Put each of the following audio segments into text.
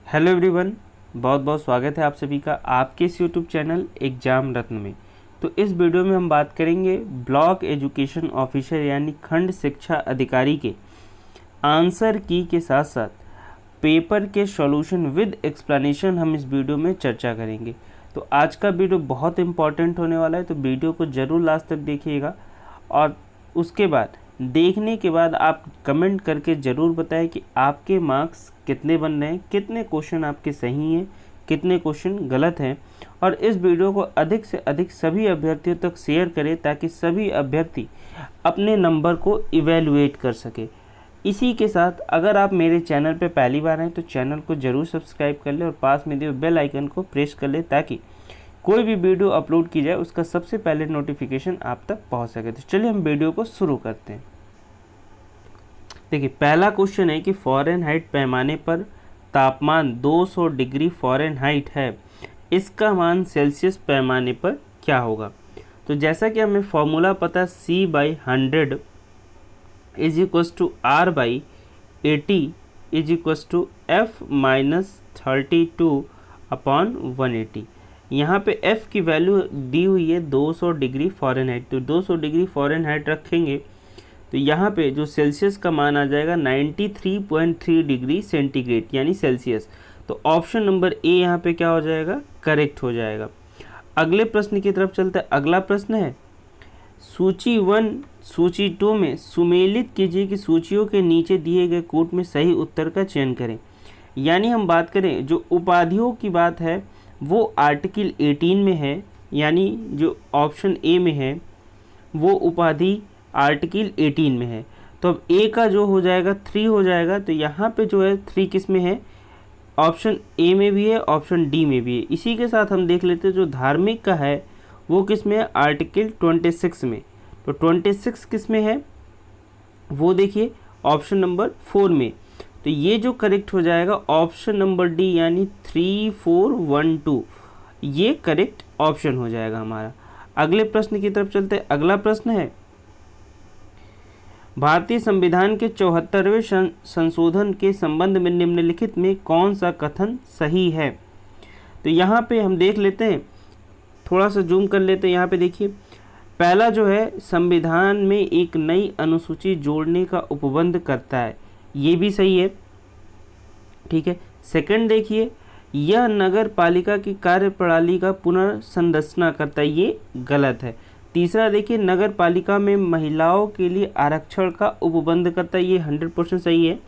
Hello everyone, बहुत बहुत स्वागत है आप सभी का आपके इस यूट्यूब चैनल एग्जाम रत्न में। तो इस वीडियो में हम बात करेंगे ब्लॉक एजुकेशन ऑफिसर यानी खंड शिक्षा अधिकारी के आंसर की के साथ साथ पेपर के सॉल्यूशन विद एक्सप्लेनेशन हम इस वीडियो में चर्चा करेंगे। तो आज का वीडियो बहुत इंपॉर्टेंट होने वाला है, तो वीडियो को ज़रूर लास्ट तक देखिएगा और उसके बाद देखने के बाद आप कमेंट करके ज़रूर बताएं कि आपके मार्क्स कितने बन रहे हैं, कितने क्वेश्चन आपके सही हैं, कितने क्वेश्चन गलत हैं। और इस वीडियो को अधिक से अधिक सभी अभ्यर्थियों तक शेयर करें ताकि सभी अभ्यर्थी अपने नंबर को इवेलुएट कर सके। इसी के साथ अगर आप मेरे चैनल पर पहली बार हैं तो चैनल को ज़रूर सब्सक्राइब कर लें और पास में दिए बेल आइकन को प्रेस कर लें ताकि कोई भी वीडियो अपलोड की जाए उसका सबसे पहले नोटिफिकेशन आप तक पहुंच सके। तो चलिए हम वीडियो को शुरू करते हैं। देखिए, पहला क्वेश्चन है कि फ़ारेनहाइट पैमाने पर तापमान 200 डिग्री फ़ारेनहाइट है, इसका मान सेल्सियस पैमाने पर क्या होगा। तो जैसा कि हमें फॉर्मूला पता C/100 is equals to R/80 is equals to F-32/180। यहाँ पे F की वैल्यू दी हुई है 200 डिग्री फ़ारेनहाइट, तो 200 डिग्री फ़ारेनहाइट रखेंगे तो यहाँ पे जो सेल्सियस का मान आ जाएगा 93.3 डिग्री सेंटीग्रेड यानी सेल्सियस। तो ऑप्शन नंबर ए यहाँ पे क्या हो जाएगा, करेक्ट हो जाएगा। अगले प्रश्न की तरफ चलते हैं। अगला प्रश्न है सूची 1 सूची 2 में सुमेलित कीजिए कि सूचियों के नीचे दिए गए कोट में सही उत्तर का चयन करें। यानी हम बात करें जो उपाधियों की बात है वो आर्टिकल 18 में है, यानी जो ऑप्शन ए में है वो उपाधि आर्टिकल 18 में है। तो अब ए का जो हो जाएगा 3 हो जाएगा। तो यहाँ पे जो है 3 किस में है, ऑप्शन ए में भी है, ऑप्शन डी में भी है। इसी के साथ हम देख लेते हैं जो धार्मिक का है वो किस में है, आर्टिकल 26 में। तो 26 किस में है वो देखिए ऑप्शन नंबर 4 में। तो ये जो करेक्ट हो जाएगा ऑप्शन नंबर डी यानी 3412, ये करेक्ट ऑप्शन हो जाएगा हमारा। अगले प्रश्न की तरफ चलते हैं। अगला प्रश्न है भारतीय संविधान के 74वें संशोधन के संबंध में निम्नलिखित में कौन सा कथन सही है। तो यहाँ पे हम देख लेते हैं, थोड़ा सा जूम कर लेते हैं। यहाँ पे देखिए पहला जो है संविधान में एक नई अनुसूची जोड़ने का उपबंध करता है, ये भी सही है, ठीक है। सेकंड देखिए यह नगर पालिका की कार्यप्रणाली का पुनर्संरचना करता है, ये गलत है। तीसरा देखिए नगर पालिका में महिलाओं के लिए आरक्षण का उपबंध करता है, ये 100% सही है।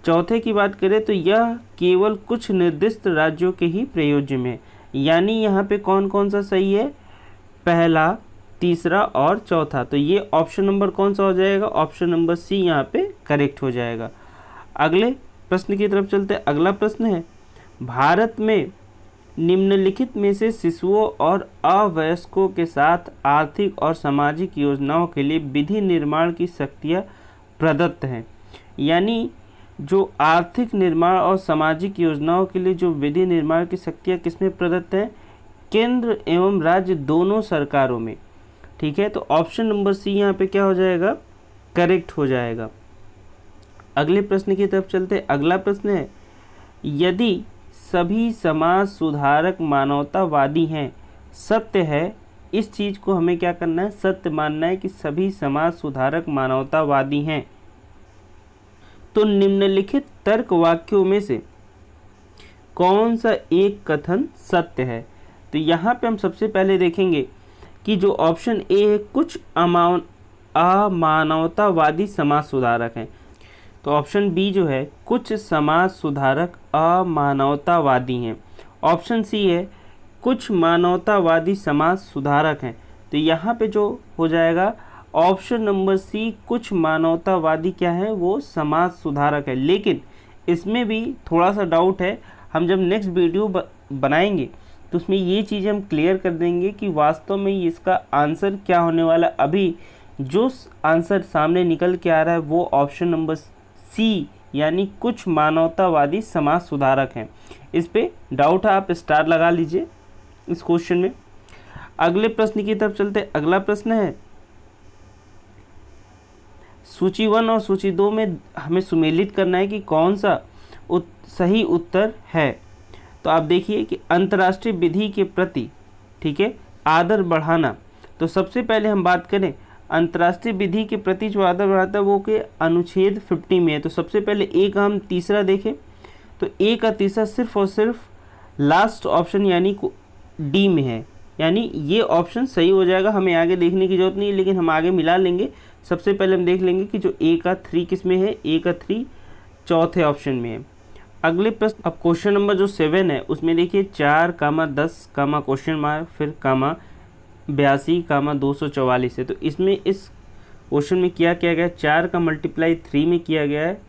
चौथे की बात करें तो यह केवल कुछ निर्दिष्ट राज्यों के ही प्रयोज्य में है, यानी यहाँ पे कौन कौन सा सही है, पहला, तीसरा और चौथा। तो ये ऑप्शन नंबर कौन सा हो जाएगा, ऑप्शन नंबर सी यहाँ पे करेक्ट हो जाएगा। अगले प्रश्न की तरफ चलते हैं। अगला प्रश्न है भारत में निम्नलिखित में से शिशुओं और अवयस्कों के साथ आर्थिक और सामाजिक योजनाओं के लिए विधि निर्माण की शक्तियाँ प्रदत्त हैं। यानी जो आर्थिक निर्माण और सामाजिक योजनाओं के लिए जो विधि निर्माण की शक्तियाँ किसमें प्रदत्त हैं, केंद्र एवं राज्य दोनों सरकारों में, ठीक है। तो ऑप्शन नंबर सी यहाँ पे क्या हो जाएगा, करेक्ट हो जाएगा। अगले प्रश्न की तरफ चलते। अगला प्रश्न है यदि सभी समाज सुधारक मानवतावादी हैं, सत्य है, इस चीज़ को हमें क्या करना है, सत्य मानना है कि सभी समाज सुधारक मानवतावादी हैं, तो निम्नलिखित तर्क वाक्यों में से कौन सा एक कथन सत्य है। तो यहाँ पे हम सबसे पहले देखेंगे कि जो ऑप्शन ए है कुछ अमानवतावादी समाज सुधारक हैं, तो ऑप्शन बी जो है कुछ समाज सुधारक अमानवतावादी हैं। ऑप्शन सी है कुछ मानवतावादी समाज सुधारक हैं। तो यहाँ पे जो हो जाएगा ऑप्शन नंबर सी कुछ मानवतावादी क्या है, वो समाज सुधारक है। लेकिन इसमें भी थोड़ा सा डाउट है, हम जब नेक्स्ट वीडियो बनाएंगे तो उसमें ये चीज़ें हम क्लियर कर देंगे कि वास्तव में इसका आंसर क्या होने वाला। अभी जो आंसर सामने निकल के आ रहा है वो ऑप्शन नंबर सी यानी कुछ मानवतावादी समाज सुधारक हैं। इस पे डाउट है, आप स्टार लगा लीजिए इस क्वेश्चन में। अगले प्रश्न की तरफ चलते। अगला प्रश्न है सूची 1 और सूची 2 में हमें सुमेलित करना है कि कौन सा सही उत्तर है। तो आप देखिए कि अंतर्राष्ट्रीय विधि के प्रति, ठीक है, आदर बढ़ाना। तो सबसे पहले हम बात करें अंतर्राष्ट्रीय विधि के प्रति जो आदर बढ़ाता है वो के अनुच्छेद 50 में है। तो सबसे पहले ए का हम तीसरा देखें तो ए का तीसरा सिर्फ और सिर्फ लास्ट ऑप्शन यानी डी में है, यानी ये ऑप्शन सही हो जाएगा। हमें आगे देखने की जरूरत नहीं है, लेकिन हम आगे मिला लेंगे। सबसे पहले हम देख लेंगे कि जो ए का 3 किस में है, ए का 3 चौथे ऑप्शन में है। अगले प्रश्न, अब क्वेश्चन नंबर जो 7 है उसमें देखिए 4, 10, क्वेश्चन मार्क, फिर 82, 244 है। तो इसमें इस क्वेश्चन में क्या किया गया, 4 का मल्टीप्लाई 3 में किया गया है,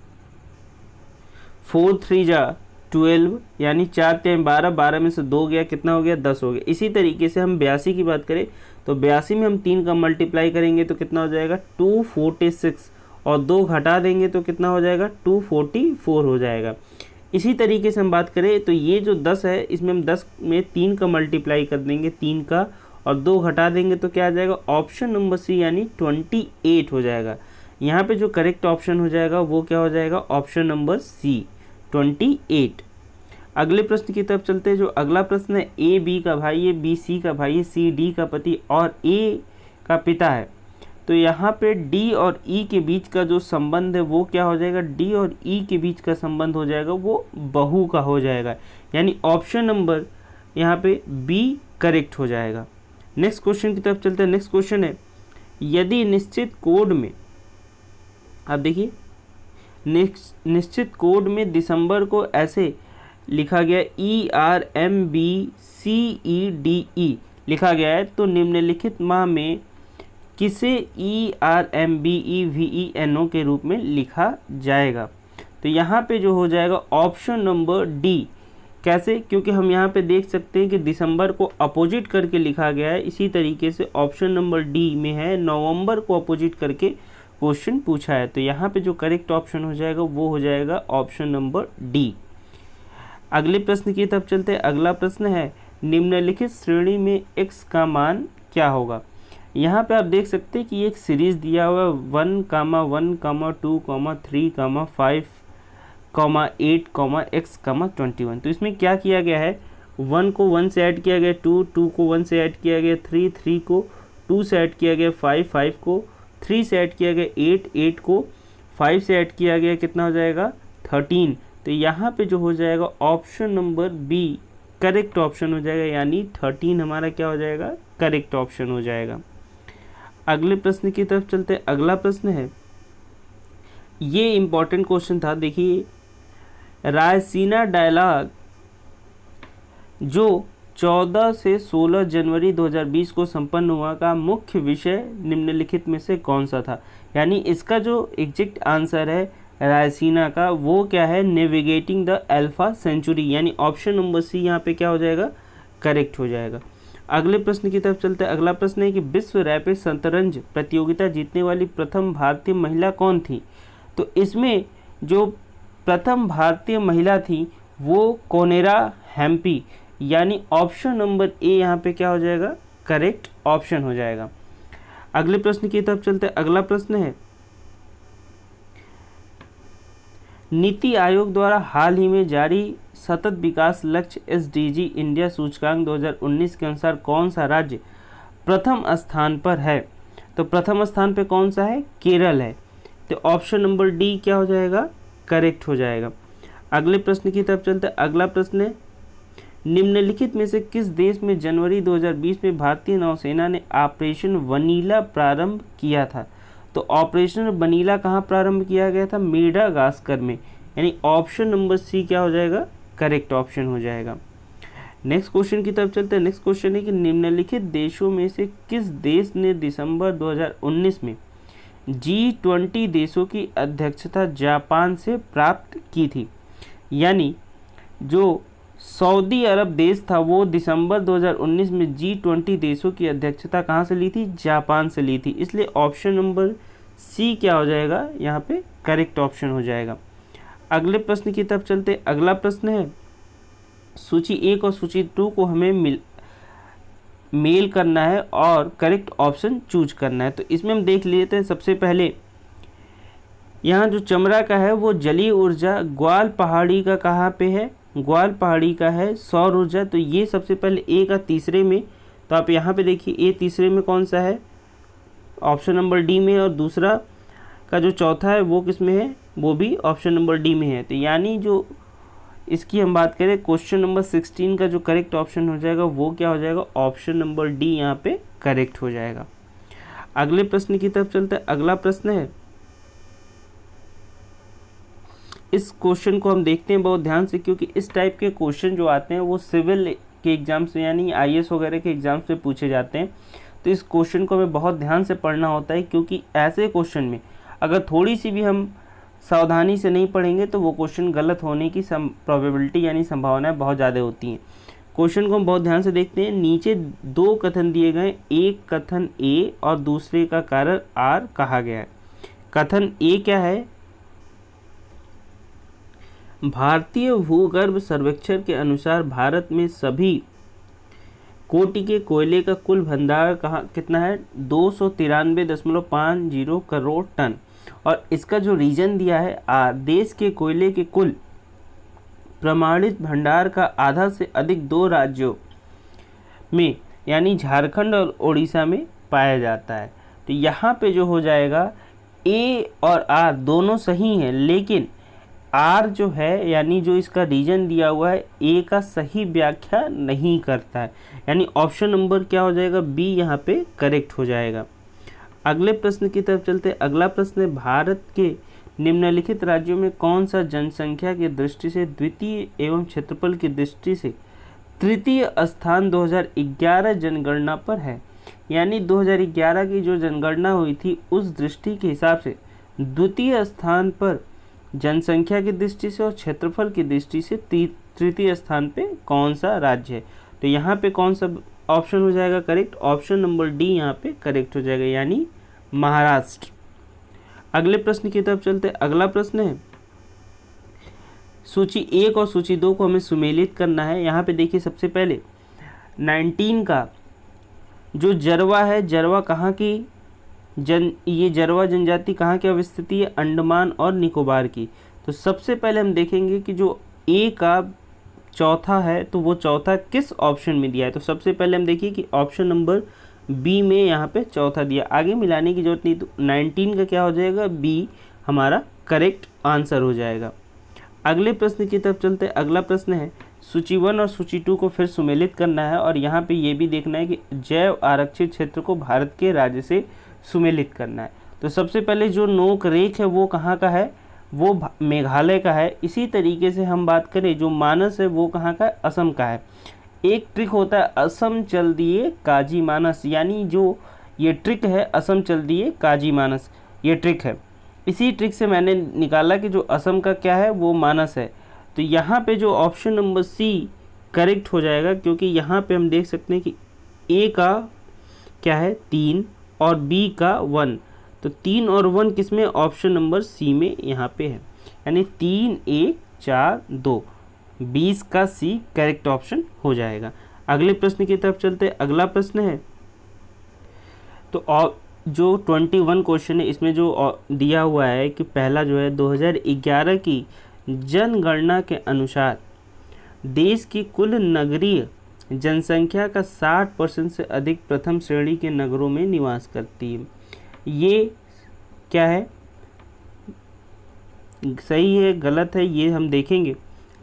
4 3 जा 12, यानी 4 3 12, 12 में से 2 गया, कितना हो गया, 10 हो गया। इसी तरीके से हम 82 की बात करें तो 82 में हम 3 का मल्टीप्लाई करेंगे तो कितना हो जाएगा, 246, और 2 घटा देंगे तो कितना हो जाएगा, 244 हो जाएगा। इसी तरीके से हम बात करें तो ये जो 10 है इसमें हम 10 में 3 का मल्टीप्लाई कर देंगे, 3 का, और 2 घटा देंगे तो क्या आ जाएगा, ऑप्शन नंबर सी यानी 28 हो जाएगा। यहाँ पे जो करेक्ट ऑप्शन हो जाएगा वो क्या हो जाएगा, ऑप्शन नंबर सी 28। अगले प्रश्न की तरफ चलते हैं। जो अगला प्रश्न है, ए बी का भाई है, बी सी का भाई है, सी डी का पति और ए का पिता है। तो यहाँ पे डी और ई के बीच का जो संबंध है वो क्या हो जाएगा, डी और ई के बीच का संबंध हो जाएगा वो बहू का हो जाएगा, यानी ऑप्शन नंबर यहाँ पे बी करेक्ट हो जाएगा। नेक्स्ट क्वेश्चन की तरफ चलते हैं। नेक्स्ट क्वेश्चन है, यदि निश्चित कोड में, आप देखिए निश्चित कोड में दिसंबर को ऐसे लिखा गया ERMBCEDE लिखा गया है, तो निम्नलिखित माह में किसे ERMBEVENO के रूप में लिखा जाएगा। तो यहाँ पे जो हो जाएगा ऑप्शन नंबर डी। कैसे, क्योंकि हम यहाँ पे देख सकते हैं कि दिसंबर को अपोजिट करके लिखा गया है। इसी तरीके से ऑप्शन नंबर डी में है नवंबर को अपोजिट करके क्वेश्चन पूछा है। तो यहाँ पे जो करेक्ट ऑप्शन हो जाएगा वो हो जाएगा ऑप्शन नंबर डी। अगले प्रश्न की तरफ चलते हैं। अगला प्रश्न है, निम्नलिखित श्रेणी में x का मान क्या होगा। यहाँ पे आप देख सकते हैं कि एक सीरीज दिया हुआ है 1, 1, 2, 3, 5, 8, x, 21। तो इसमें क्या किया गया है, 1 को 1 से ऐड किया गया, 2 को 1 से ऐड किया गया, 3 को 2 से ऐड किया गया, 5 को 3 से ऐड किया गया, 8 को 5 से ऐड किया गया, कितना हो जाएगा, 13। तो यहाँ पे जो हो जाएगा option number B correct option हो जाएगा, यानी 13 हमारा क्या हो जाएगा, करेक्ट ऑप्शन हो जाएगा। अगले प्रश्न की तरफ चलते हैं। अगला प्रश्न है, ये इंपॉर्टेंट क्वेश्चन था। देखिए, रायसीना डायलॉग जो 14 से 16 जनवरी 2020 को संपन्न हुआ का मुख्य विषय निम्नलिखित में से कौन सा था। यानी इसका जो एग्जैक्ट आंसर है रायसीना का वो क्या है, नेविगेटिंग द अल्फा सेंचुरी, यानी ऑप्शन नंबर सी यहाँ पे क्या हो जाएगा, करेक्ट हो जाएगा। अगले प्रश्न की तरफ चलते हैं। अगला प्रश्न है कि विश्व रैपिड शतरंज प्रतियोगिता जीतने वाली प्रथम भारतीय महिला कौन थी। तो इसमें जो प्रथम भारतीय महिला थी वो कोनेरा हैम्पी, यानी ऑप्शन नंबर ए यहाँ पे क्या हो जाएगा, करेक्ट ऑप्शन हो जाएगा। अगले प्रश्न की तरफ चलते हैं। अगला प्रश्न है, नीति आयोग द्वारा हाल ही में जारी सतत विकास लक्ष्य SDG इंडिया सूचकांक 2019 के अनुसार कौन सा राज्य प्रथम स्थान पर है। तो प्रथम स्थान पे कौन सा है, केरल है। तो ऑप्शन नंबर डी क्या हो जाएगा, करेक्ट हो जाएगा। अगले प्रश्न की तरफ चलते हैं। अगला प्रश्न है, निम्नलिखित में से किस देश में जनवरी 2020 में भारतीय नौसेना ने ऑपरेशन वनीला प्रारंभ किया था। तो ऑपरेशन वनीला कहाँ प्रारंभ किया गया था, मेडागास्कर में, यानी ऑप्शन नंबर सी क्या हो जाएगा, करेक्ट ऑप्शन हो जाएगा। नेक्स्ट क्वेश्चन की तरफ चलते हैं। नेक्स्ट क्वेश्चन है कि निम्नलिखित देशों में से किस देश ने दिसंबर 2019 में G20 देशों की अध्यक्षता जापान से प्राप्त की थी। यानी जो सऊदी अरब देश था वो दिसंबर 2019 में G20 देशों की अध्यक्षता कहाँ से ली थी, जापान से ली थी। इसलिए ऑप्शन नंबर सी क्या हो जाएगा, यहाँ पे करेक्ट ऑप्शन हो जाएगा। अगले प्रश्न की तरफ चलते। अगला प्रश्न है, सूची 1 और सूची 2 को हमें मेल करना है और करेक्ट ऑप्शन चूज करना है। तो इसमें हम देख लेते हैं। सबसे पहले यहाँ जो चमरा का है वो जलीय ऊर्जा, ग्वाल पहाड़ी का कहाँ पे है, ग्वाल पहाड़ी का है सौर ऊर्जा। तो ये सबसे पहले ए का तीसरे में, तो आप यहाँ पे देखिए ए तीसरे में कौन सा है, ऑप्शन नंबर डी में, और दूसरा का जो चौथा है वो किस में है, वो भी ऑप्शन नंबर डी में है। तो यानी जो इसकी हम बात करें क्वेश्चन नंबर 16 का जो करेक्ट ऑप्शन हो जाएगा वो क्या हो जाएगा, ऑप्शन नंबर डी यहाँ पे करेक्ट हो जाएगा। अगले प्रश्न की तरफ चलते हैं। अगला प्रश्न है, इस क्वेश्चन को हम देखते हैं बहुत ध्यान से, क्योंकि इस टाइप के क्वेश्चन जो आते हैं वो सिविल के एग्जाम से यानी आईएएस वगैरह के एग्जाम से पूछे जाते हैं। तो इस क्वेश्चन को हमें बहुत ध्यान से पढ़ना होता है, क्योंकि ऐसे क्वेश्चन में अगर थोड़ी सी भी हम सावधानी से नहीं पढ़ेंगे तो वो क्वेश्चन गलत होने की प्रोबेबिलिटी यानी संभावनाएं बहुत ज़्यादा होती हैं। क्वेश्चन को हम बहुत ध्यान से देखते हैं। नीचे दो कथन दिए गए, एक कथन ए और दूसरे का कारण आर कहा गया है। कथन ए क्या है, भारतीय भूगर्भ सर्वेक्षण के अनुसार भारत में सभी कोटि के कोयले का कुल भंडार कितना है, 293.50 करोड़ टन। और इसका जो रीजन दिया है देश के कोयले के कुल प्रमाणित भंडार का आधा से अधिक दो राज्यों में यानी झारखंड और उड़ीसा में पाया जाता है। तो यहाँ पे जो हो जाएगा ए और आर दोनों सही हैं, लेकिन आर जो है यानी जो इसका रीजन दिया हुआ है ए का सही व्याख्या नहीं करता है, यानी ऑप्शन नंबर क्या हो जाएगा, बी यहाँ पे करेक्ट हो जाएगा। अगले प्रश्न की तरफ चलते हैं। अगला प्रश्न है, भारत के निम्नलिखित राज्यों में कौन सा जनसंख्या की दृष्टि से द्वितीय एवं क्षेत्रफल की दृष्टि से तृतीय स्थान 2011 जनगणना पर है। यानी 2011 की जो जनगणना हुई थी उस दृष्टि के हिसाब से द्वितीय स्थान पर जनसंख्या की दृष्टि से और क्षेत्रफल की दृष्टि से तृतीय स्थान पे कौन सा राज्य है। तो यहाँ पे कौन सा ऑप्शन हो जाएगा करेक्ट, ऑप्शन नंबर डी यहाँ पे करेक्ट हो जाएगा, यानी महाराष्ट्र। अगले प्रश्न की तरफ चलते हैं। अगला प्रश्न है, सूची 1 और सूची 2 को हमें सुमेलित करना है। यहाँ पे देखिए सबसे पहले 19 का जो जरवा है, जरवा कहाँ की ये जरवा जनजाति कहाँ की अवस्थिति है, अंडमान और निकोबार की। तो सबसे पहले हम देखेंगे कि जो ए का चौथा है तो वो चौथा किस ऑप्शन में दिया है। तो सबसे पहले हम देखिए कि ऑप्शन नंबर बी में यहाँ पे चौथा दिया, आगे मिलाने की जरूरत नहीं। तो 19 का क्या हो जाएगा, बी हमारा करेक्ट आंसर हो जाएगा। अगले प्रश्न की तरफ चलते हैं। अगला प्रश्न है, सूची 1 और सूची 2 को फिर सुमेलित करना है और यहाँ पे ये भी देखना है कि जैव आरक्षित क्षेत्र को भारत के राज्य से सुमेलित करना है। तो सबसे पहले जो नोक रेख है वो कहाँ का है, वो मेघालय का है। इसी तरीके से हम बात करें जो मानस है वो कहाँ का है, असम का है। एक ट्रिक होता है असम चल दिए काजी मानस, यानी जो ये ट्रिक है असम चल दिए काजी मानस, ये ट्रिक है। इसी ट्रिक से मैंने निकाला कि जो असम का क्या है वो मानस है। तो यहाँ पे जो ऑप्शन नंबर सी करेक्ट हो जाएगा, क्योंकि यहाँ पे हम देख सकते हैं कि ए का क्या है 3 और बी का 1। तो 3 और 1 किस में, ऑप्शन नंबर सी में यहाँ पे है, यानी 3 1 4 2, 20 का सी करेक्ट ऑप्शन हो जाएगा। अगले प्रश्न की तरफ चलते हैं। अगला प्रश्न है, तो जो 21 क्वेश्चन है इसमें जो दिया हुआ है कि पहला जो है 2011 की जनगणना के अनुसार देश की कुल नगरीय जनसंख्या का 60% से अधिक प्रथम श्रेणी के नगरों में निवास करती है। ये क्या है, सही है गलत है ये हम देखेंगे।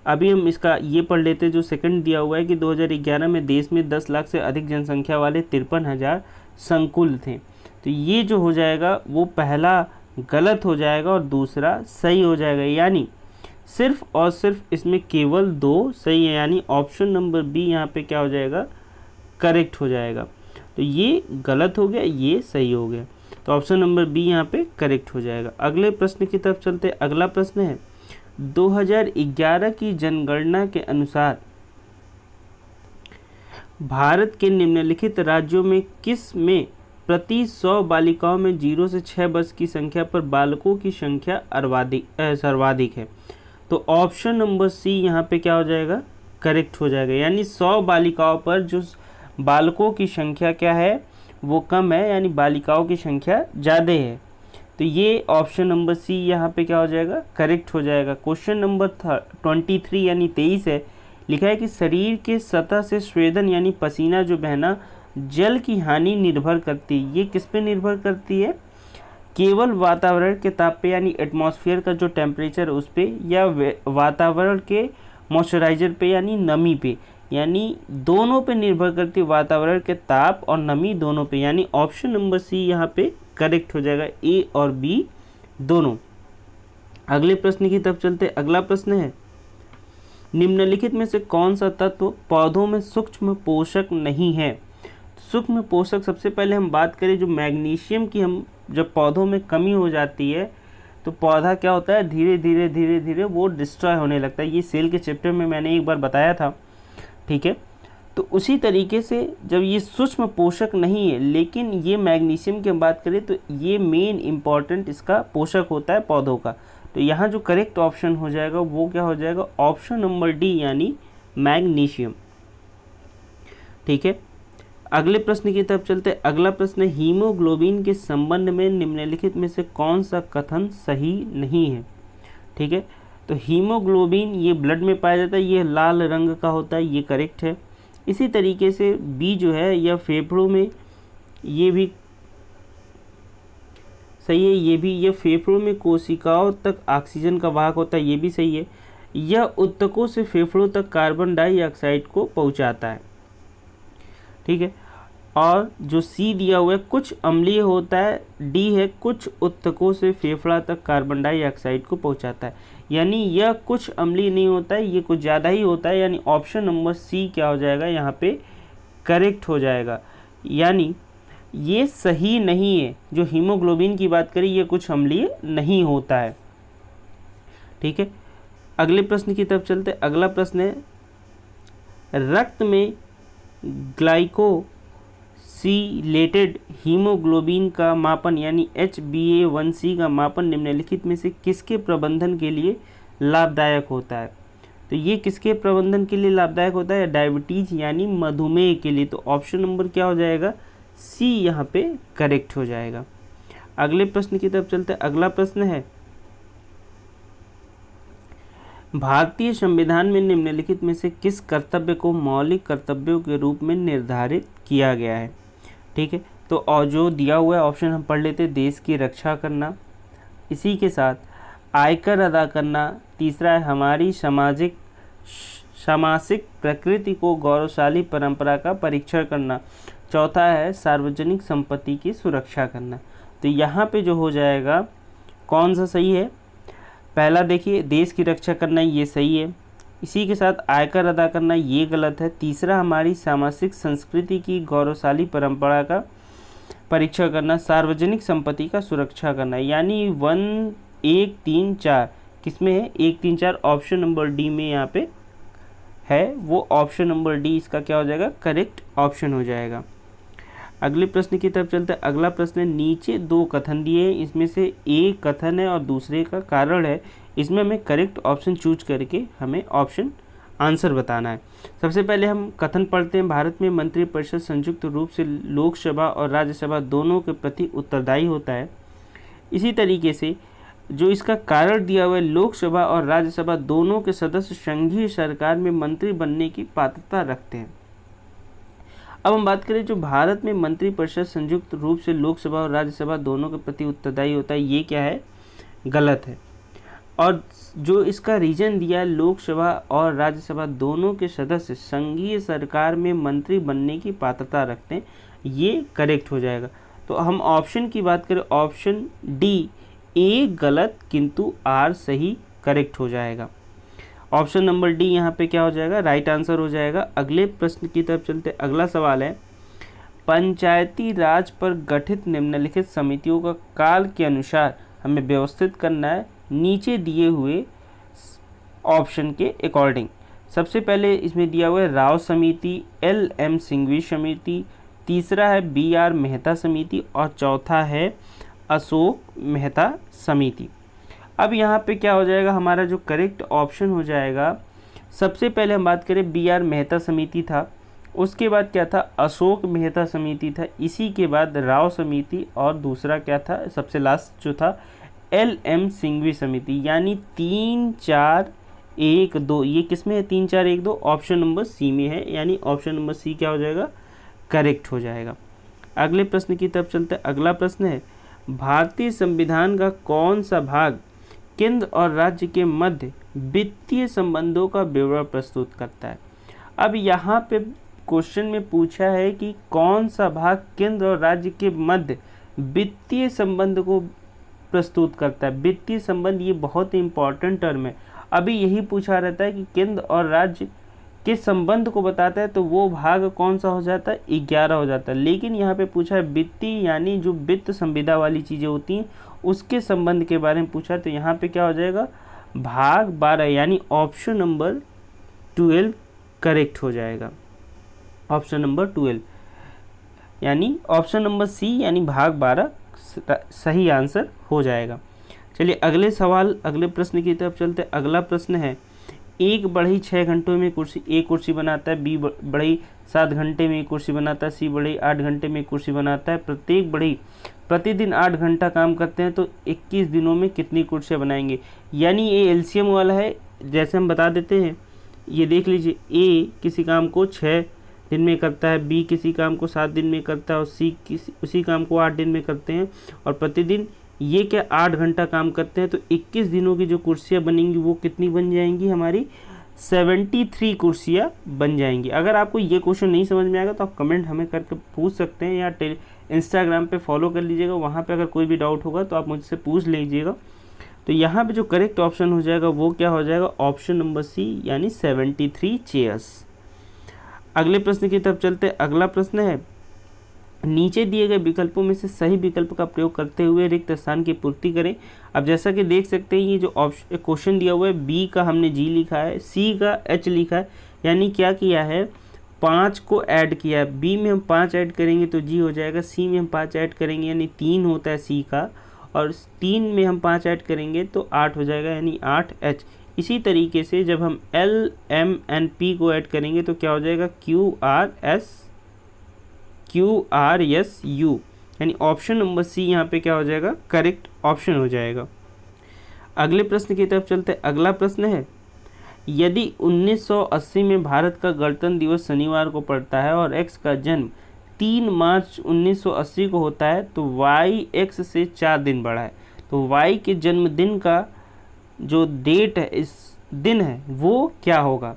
अभी हम इसका ये पढ़ लेते हैं जो सेकंड दिया हुआ है कि 2011 में देश में 10 लाख से अधिक जनसंख्या वाले 53,000 संकुल थे। तो ये जो हो जाएगा वो पहला गलत हो जाएगा और दूसरा सही हो जाएगा, यानी सिर्फ और सिर्फ इसमें केवल 2 सही है, यानी ऑप्शन नंबर बी यहाँ पे क्या हो जाएगा, करेक्ट हो जाएगा। तो ये गलत हो गया, ये सही हो गया, तो ऑप्शन नंबर बी यहाँ पे करेक्ट हो जाएगा। अगले प्रश्न की तरफ चलते। अगला प्रश्न है, 2011 की जनगणना के अनुसार भारत के निम्नलिखित राज्यों में किस में प्रति 100 बालिकाओं में 0 से 6 वर्ष की संख्या पर बालकों की संख्या सर्वाधिक है। तो ऑप्शन नंबर सी यहाँ पे क्या हो जाएगा, करेक्ट हो जाएगा, यानी 100 बालिकाओं पर जो बालकों की संख्या क्या है वो कम है, यानी बालिकाओं की संख्या ज़्यादा है। तो ये ऑप्शन नंबर सी यहाँ पे क्या हो जाएगा, करेक्ट हो जाएगा। क्वेश्चन नंबर 23 यानी 23 है, लिखा है कि शरीर के सतह से स्वेदन यानी पसीना जो बहना जल की हानि निर्भर करती है। ये किस पे निर्भर करती है, केवल वातावरण के ताप पे यानी एटमॉस्फेयर का जो टेम्परेचर उस पे, या वातावरण के मॉइस्चराइजर पे यानी नमी पे, यानी दोनों पे निर्भर करती है, वातावरण के ताप और नमी दोनों पे। यानी ऑप्शन नंबर सी यहाँ पे करेक्ट हो जाएगा, ए और बी दोनों। अगले प्रश्न की तरफ चलते। अगला प्रश्न है, निम्नलिखित में से कौन सा तत्व पौधों में सूक्ष्म पोषक नहीं है। सूक्ष्म पोषक, सबसे पहले हम बात करें जो मैग्नीशियम की, हम जब पौधों में कमी हो जाती है तो पौधा क्या होता है, धीरे धीरे वो डिस्ट्रॉय होने लगता है। ये सेल के चैप्टर में मैंने एक बार बताया था, ठीक है। तो उसी तरीके से जब ये सूक्ष्म पोषक नहीं है, लेकिन ये मैग्नीशियम की हम बात करें तो ये मेन इम्पॉर्टेंट इसका पोषक होता है पौधों का। तो यहाँ जो करेक्ट ऑप्शन हो जाएगा वो क्या हो जाएगा, ऑप्शन नंबर डी यानी मैग्नीशियम, ठीक है। अगले प्रश्न की तरफ चलते। अगला प्रश्न है, हीमोग्लोबिन के संबंध में निम्नलिखित में से कौन सा कथन सही नहीं है, ठीक है। तो हीमोग्लोबिन ये ब्लड में पाया जाता है, ये लाल रंग का होता है, ये करेक्ट है। इसी तरीके से बी जो है यह फेफड़ों में, ये भी सही है, ये भी, यह फेफड़ों में कोशिकाओं तक ऑक्सीजन का वाहक होता है, ये भी सही है। यह ऊतकों से फेफड़ों तक कार्बन डाइऑक्साइड को पहुंचाता है, ठीक है। और जो सी दिया हुआ है कुछ अम्लीय होता है, डी है कुछ ऊतकों से फेफड़ा तक कार्बन डाइऑक्साइड को पहुंचाता है। यानी यह कुछ अम्लीय नहीं होता है, ये कुछ ज़्यादा ही होता है। यानी ऑप्शन नंबर सी क्या हो जाएगा, यहाँ पे करेक्ट हो जाएगा। यानी ये सही नहीं है, जो हीमोग्लोबिन की बात करें ये कुछ अम्लीय नहीं होता है, ठीक है। अगले प्रश्न की तरफ चलते। अगला प्रश्न है, रक्त में ग्लाइकोसिलेटेड हीमोग्लोबिन का मापन यानी HbA1c का मापन निम्नलिखित में से किसके प्रबंधन के लिए लाभदायक होता है। तो ये किसके प्रबंधन के लिए लाभदायक होता है, डायबिटीज यानी मधुमेह के लिए। तो ऑप्शन नंबर क्या हो जाएगा, सी यहाँ पे करेक्ट हो जाएगा। अगले प्रश्न की तरफ चलते। अगला प्रश्न है, भारतीय संविधान में निम्नलिखित में से किस कर्तव्य को मौलिक कर्तव्यों के रूप में निर्धारित किया गया है, ठीक है। तो और जो दिया हुआ है ऑप्शन हम पढ़ लेते। देश की रक्षा करना, इसी के साथ आयकर अदा करना, तीसरा है हमारी सामाजिक प्रकृति को गौरवशाली परंपरा का परीक्षण करना, चौथा है सार्वजनिक संपत्ति की सुरक्षा करना। तो यहाँ पे जो हो जाएगा कौन सा सही है, पहला देखिए देश की रक्षा करना, ये सही है। इसी के साथ आयकर अदा करना, ये गलत है। तीसरा हमारी सामाजिक संस्कृति की गौरवशाली परंपरा का परीक्षण करना, सार्वजनिक संपत्ति का सुरक्षा करना। यानी 1, 1, 3, 4 किसमें है, 1, 3, 4 ऑप्शन नंबर डी में यहाँ पे है, वो ऑप्शन नंबर डी इसका क्या हो जाएगा, करेक्ट ऑप्शन हो जाएगा। अगले प्रश्न की तरफ चलते हैं। अगला प्रश्न है, नीचे दो कथन दिए हैं, इसमें से एक कथन है और दूसरे का कारण है, इसमें हमें करेक्ट ऑप्शन चूज करके हमें ऑप्शन आंसर बताना है। सबसे पहले हम कथन पढ़ते हैं, भारत में मंत्रिपरिषद संयुक्त रूप से लोकसभा और राज्यसभा दोनों के प्रति उत्तरदायी होता है। इसी तरीके से जो इसका कारण दिया हुआ है, लोकसभा और राज्यसभा दोनों के सदस्य संघीय सरकार में मंत्री बनने की पात्रता रखते हैं। अब हम बात करें, जो भारत में मंत्रिपरिषद संयुक्त रूप से लोकसभा और राज्यसभा दोनों के प्रति उत्तरदायी होता है, ये क्या है, गलत है। और जो इसका रीजन दिया है, लोकसभा और राज्यसभा दोनों के सदस्य संघीय सरकार में मंत्री बनने की पात्रता रखते हैं, ये करेक्ट हो जाएगा। तो हम ऑप्शन की बात करें, ऑप्शन डी ए गलत किंतु आर सही करेक्ट हो जाएगा। ऑप्शन नंबर डी यहाँ पे क्या हो जाएगा, राइट आंसर हो जाएगा। अगले प्रश्न की तरफ चलते। अगला सवाल है, पंचायती राज पर गठित निम्नलिखित समितियों का काल के अनुसार हमें व्यवस्थित करना है नीचे दिए हुए ऑप्शन के अकॉर्डिंग। सबसे पहले इसमें दिया हुआ है राव समिति, LM सिंघवी समिति, तीसरा है BR मेहता समिति और चौथा है अशोक मेहता समिति। अब यहाँ पे क्या हो जाएगा, हमारा जो करेक्ट ऑप्शन हो जाएगा, सबसे पहले हम बात करें BR मेहता समिति था, उसके बाद क्या था, अशोक मेहता समिति था, इसी के बाद राव समिति, और दूसरा क्या था, सबसे लास्ट जो था LM सिंघवी समिति। यानी 3 4 1 2, ये किस में है, 3 4 1 2, ऑप्शन नंबर सी में है। यानी ऑप्शन नंबर सी क्या हो जाएगा, करेक्ट हो जाएगा। अगले प्रश्न की तरफ चलते हैं। अगला प्रश्न है, भारतीय संविधान का कौन सा भाग केंद्र और राज्य के मध्य वित्तीय संबंधों का ब्यौरा प्रस्तुत करता है। अब यहाँ पे क्वेश्चन में पूछा है कि कौन सा भाग केंद्र और राज्य के मध्य वित्तीय संबंध को प्रस्तुत करता है। वित्तीय संबंध ये बहुत ही इंपॉर्टेंट टर्म है। अभी यही पूछा रहता है कि केंद्र और राज्य के संबंध को बताता है, तो वो भाग कौन सा हो जाता है, 11 हो जाता है। लेकिन यहाँ पे पूछा है वित्तीय, यानी जो वित्त संविदा वाली चीज़ें होती हैं उसके संबंध के बारे में पूछा, तो यहाँ पे क्या हो जाएगा, भाग 12, यानी ऑप्शन नंबर 12 करेक्ट हो जाएगा। ऑप्शन नंबर 12 यानी ऑप्शन नंबर सी यानी भाग 12 सही आंसर हो जाएगा। चलिए अगले सवाल, अगले प्रश्न की तरफ चलते हैं। अगला प्रश्न है, एक बढ़ई 6 घंटों में एक कुर्सी बनाता है, बी बढ़ई 7 घंटे में एक कुर्सी बनाता है, सी बढ़ई 8 घंटे में एक कुर्सी बनाता है। प्रत्येक बढ़ई प्रतिदिन 8 घंटा काम करते हैं, तो 21 दिनों में कितनी कुर्सियाँ बनाएंगे। यानी ये एलसीएम वाला है, जैसे हम बता देते हैं। ये देख लीजिए, ए किसी काम को 6 दिन में करता है, बी किसी काम को 7 दिन में करता है, और सी उसी काम को 8 दिन में करते हैं, और प्रतिदिन ये क्या 8 घंटा काम करते हैं। तो 21 दिनों की जो कुर्सियाँ बनेंगी वो कितनी बन जाएंगी, हमारी 73 कुर्सियाँ बन जाएंगी। अगर आपको ये क्वेश्चन नहीं समझ में आएगा तो आप कमेंट हमें करके पूछ सकते हैं, या इंस्टाग्राम पे फॉलो कर लीजिएगा, वहाँ पे अगर कोई भी डाउट होगा तो आप मुझसे पूछ लीजिएगा। तो यहाँ पे जो करेक्ट ऑप्शन हो जाएगा वो क्या हो जाएगा, ऑप्शन नंबर सी यानी 73 चेयर्स। अगले प्रश्न की तरफ चलते हैं। अगला प्रश्न है, नीचे दिए गए विकल्पों में से सही विकल्प का प्रयोग करते हुए रिक्त स्थान की पूर्ति करें। अब जैसा कि देख सकते हैं, ये जो ऑप्शन क्वेश्चन दिया हुआ है, बी का हमने जी लिखा है, सी का एच लिखा है, यानी क्या किया है, 5 को ऐड किया है। बी में हम 5 ऐड करेंगे तो जी हो जाएगा, सी में हम 5 ऐड करेंगे यानी 3 होता है सी का, और 3 में हम 5 ऐड करेंगे तो 8 हो जाएगा, यानी 8 एच। इसी तरीके से जब हम एल एम एन पी को ऐड करेंगे तो क्या हो जाएगा, क्यू आर एस यू, यानी ऑप्शन नंबर सी यहाँ पे क्या हो जाएगा, करेक्ट ऑप्शन हो जाएगा। अगले प्रश्न की तरफ चलते हैं। अगला प्रश्न है, यदि 1980 में भारत का गणतंत्र दिवस शनिवार को पड़ता है और एक्स का जन्म 3 मार्च 1980 को होता है, तो वाई एक्स से 4 दिन बड़ा है, तो वाई के जन्मदिन का जो डेट है, इस दिन है, वो क्या होगा।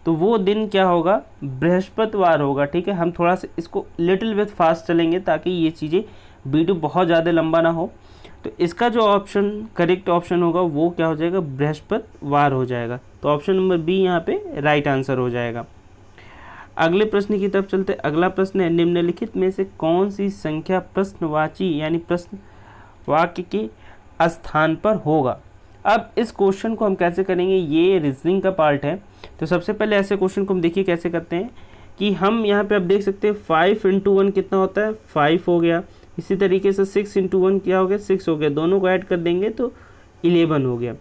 तो वो दिन क्या होगा, बृहस्पतिवार होगा। ठीक है, हम थोड़ा सा इसको लिटिल बिट फास्ट चलेंगे ताकि ये चीज़ें वीडियो बहुत ज़्यादा लंबा ना हो। तो इसका जो ऑप्शन करेक्ट ऑप्शन होगा वो क्या हो जाएगा, बृहस्पतिवार हो जाएगा। तो ऑप्शन नंबर बी यहाँ पे राइट आंसर हो जाएगा। अगले प्रश्न की तरफ चलते। अगला प्रश्न है, निम्नलिखित में से कौन सी संख्या प्रश्नवाची यानी प्रश्न वाक्य के स्थान पर होगा। अब इस क्वेश्चन को हम कैसे करेंगे, ये रीजनिंग का पार्ट है। तो सबसे पहले ऐसे क्वेश्चन को हम देखिए कैसे करते हैं कि हम यहाँ पे आप देख सकते हैं 5 × 1 कितना होता है, 5 हो गया। इसी तरीके से 6 × 1 क्या हो गया, 6 हो गया। दोनों को ऐड कर देंगे तो 11 हो गया,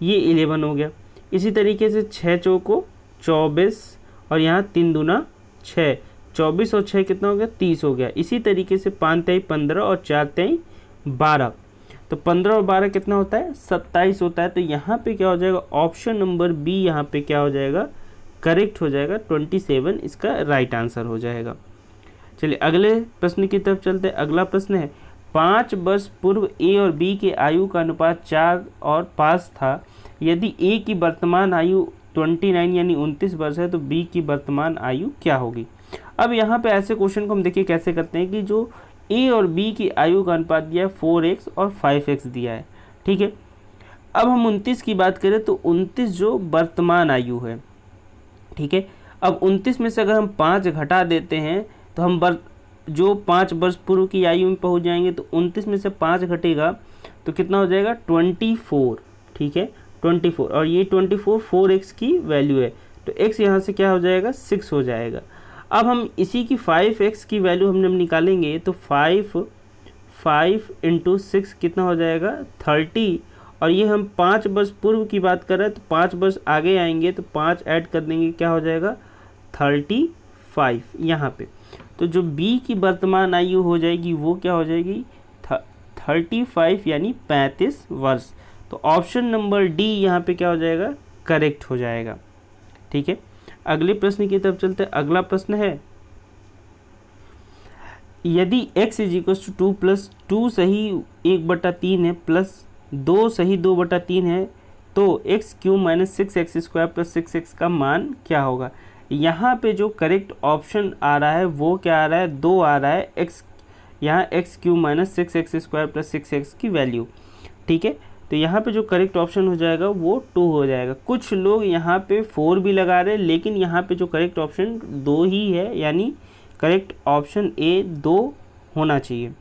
ये 11 हो गया। इसी तरीके से 6 चौको 24, और यहाँ 3 दूना 6, 24 और 6 कितना हो गया, 30 हो गया। इसी तरीके से 5 तेई 15 और 4 तेई 12, तो 15 और 12 कितना होता है, 27 होता है। तो यहाँ पे क्या हो जाएगा, ऑप्शन नंबर बी यहाँ पे क्या हो जाएगा, करेक्ट हो जाएगा, 27 इसका राइट आंसर हो जाएगा। चलिए अगले प्रश्न की तरफ चलते हैं। अगला प्रश्न है, 5 वर्ष पूर्व ए और बी के आयु का अनुपात 4 और 5 था। यदि ए की वर्तमान आयु 29 यानी 29 वर्ष है, तो बी की वर्तमान आयु क्या होगी। अब यहाँ पे ऐसे क्वेश्चन को हम देखिए कैसे करते हैं कि जो ए और बी की आयु का अनुपात दिया है 4x और 5x दिया है। ठीक है, अब हम 29 की बात करें तो 29 जो वर्तमान आयु है। ठीक है, अब 29 में से अगर हम 5 घटा देते हैं तो हम जो 5 वर्ष पूर्व की आयु में पहुंच जाएंगे। तो 29 में से 5 घटेगा तो कितना हो जाएगा, 24। ठीक है, 24, और ये 24 4x की वैल्यू है, तो x यहाँ से क्या हो जाएगा, 6 हो जाएगा। अब हम इसी की 5x की वैल्यू हमने निकालेंगे तो 5 × 6 कितना हो जाएगा, 30, और ये हम 5 वर्ष पूर्व की बात कर रहे हैं तो 5 वर्ष आगे आएंगे तो 5 ऐड कर देंगे, क्या हो जाएगा, 5 यहाँ पे। तो जो बी की वर्तमान आयु हो जाएगी वो क्या हो जाएगी 35 यानी 35 वर्ष। तो ऑप्शन नंबर डी यहाँ पे क्या हो जाएगा करेक्ट हो जाएगा। ठीक है, अगले प्रश्न की तरफ चलते हैं। अगला प्रश्न है यदि x is equal to 2 plus 2 सही 1/3 है प्लस 2 सही 2/3 है तो x Q minus 6x² plus 6x का मान क्या होगा। यहाँ पे जो करेक्ट ऑप्शन आ रहा है वो क्या आ रहा है 2 आ रहा है x, यहाँ x³ minus 6x² plus 6x की वैल्यू। ठीक है, तो यहाँ पे जो करेक्ट ऑप्शन हो जाएगा वो 2 हो जाएगा। कुछ लोग यहाँ पे 4 भी लगा रहे हैं लेकिन यहाँ पे जो करेक्ट ऑप्शन 2 ही है, यानी करेक्ट ऑप्शन ए 2 होना चाहिए।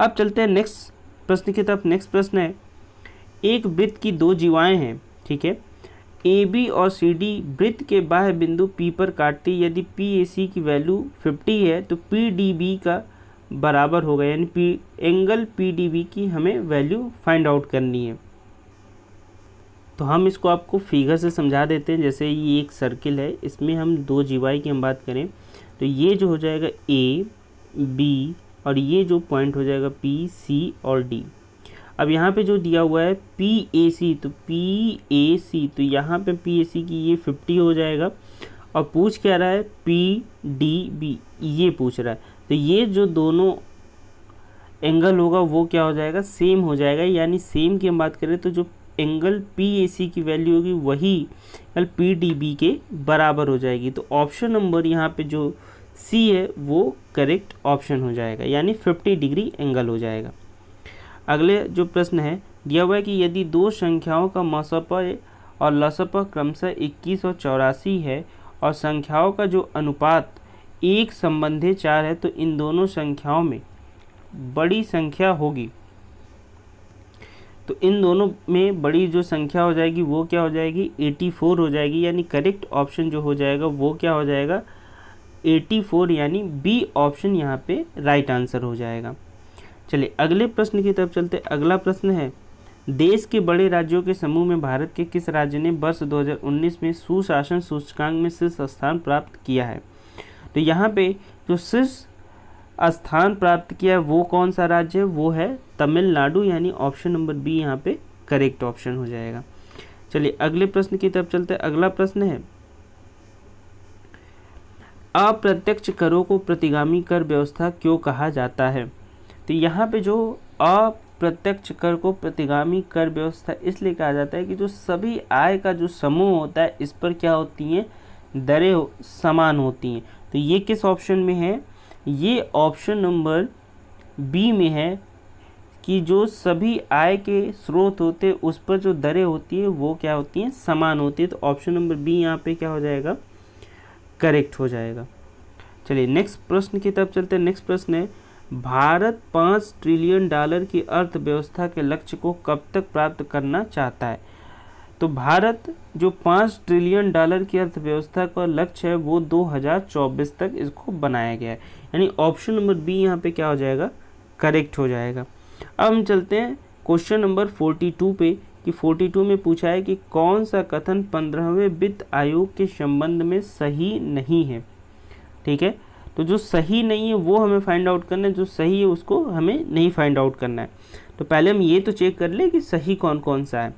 अब चलते हैं नेक्स्ट प्रश्न की तरफ। नेक्स्ट प्रश्न है एक वृत्त की 2 जीवाएँ हैं, ठीक है, ए बी और सी डी वृत्त के बाह्य बिंदु पी पर काटती, यदि पी ए सी की वैल्यू 50 है तो पी डी बी का बराबर होगा, यानी एंगल पी डी बी की हमें वैल्यू फाइंड आउट करनी है। तो हम इसको आपको फिगर से समझा देते हैं। जैसे ये एक सर्किल है, इसमें हम 2 जीवाई की हम बात करें तो ये जो हो जाएगा ए बी और ये जो पॉइंट हो जाएगा पी सी और डी। अब यहाँ पे जो दिया हुआ है पी ए सी, तो पी ए सी तो यहाँ पे पी ए सी की ये 50 हो जाएगा और पूछ क्या रहा है पी डी बी, ये पूछ रहा है। तो ये जो दोनों एंगल होगा वो क्या हो जाएगा सेम हो जाएगा, यानी सेम की हम बात करें तो जो एंगल पी ए सी की वैल्यू होगी वही एंगल पी डी बी के बराबर हो जाएगी। तो ऑप्शन नंबर यहाँ पे जो सी है वो करेक्ट ऑप्शन हो जाएगा, यानी 50 डिग्री एंगल हो जाएगा। अगले जो प्रश्न है दिया हुआ है कि यदि 2 संख्याओं का मसप और लसप क्रमशः 21 और 84 है और संख्याओं का जो अनुपात 1:4 है तो इन दोनों संख्याओं में बड़ी संख्या होगी। तो इन दोनों में बड़ी जो संख्या हो जाएगी वो क्या हो जाएगी 84 हो जाएगी, यानी करेक्ट ऑप्शन जो हो जाएगा वो क्या हो जाएगा 84, यानी बी ऑप्शन यहाँ पे राइट आंसर हो जाएगा। चलिए अगले प्रश्न की तरफ चलते। अगला प्रश्न है देश के बड़े राज्यों के समूह में भारत के किस राज्य ने वर्ष 2019 में सुशासन सूचकांक में शीर्ष स्थान प्राप्त किया है। तो यहाँ पे जो शीर्ष स्थान प्राप्त किया है वो कौन सा राज्य है, वो है तमिलनाडु, यानी ऑप्शन नंबर बी यहाँ पे करेक्ट ऑप्शन हो जाएगा। चलिए अगले प्रश्न की तरफ चलते हैं। अगला प्रश्न है अप्रत्यक्ष करों को प्रतिगामी कर व्यवस्था क्यों कहा जाता है। तो यहाँ पे जो अप्रत्यक्ष कर को प्रतिगामी कर व्यवस्था इसलिए कहा जाता है कि जो सभी आय का जो समूह होता है इस पर क्या होती हैं दरें समान होती हैं। तो ये किस ऑप्शन में है, ये ऑप्शन नंबर बी में है कि जो सभी आय के स्रोत होते हैं उस पर जो दरें होती है वो क्या होती हैं समान होती है। तो ऑप्शन नंबर बी यहाँ पे क्या हो जाएगा करेक्ट हो जाएगा। चलिए नेक्स्ट प्रश्न की तरफ चलते हैं। नेक्स्ट प्रश्न है भारत $5 ट्रिलियन की अर्थव्यवस्था के लक्ष्य को कब तक प्राप्त करना चाहता है। तो भारत जो $5 ट्रिलियन की अर्थव्यवस्था का लक्ष्य है वो 2024 तक इसको बनाया गया है, यानी ऑप्शन नंबर बी यहाँ पे क्या हो जाएगा करेक्ट हो जाएगा। अब हम चलते हैं क्वेश्चन नंबर 42 पे कि 42 में पूछा है कि कौन सा कथन 15वें वित्त आयोग के संबंध में सही नहीं है। ठीक है, तो जो सही नहीं है वो हमें फाइंड आउट करना है, जो सही है उसको हमें नहीं फाइंड आउट करना है। तो पहले हम ये तो चेक कर ले कि सही कौन कौन सा है।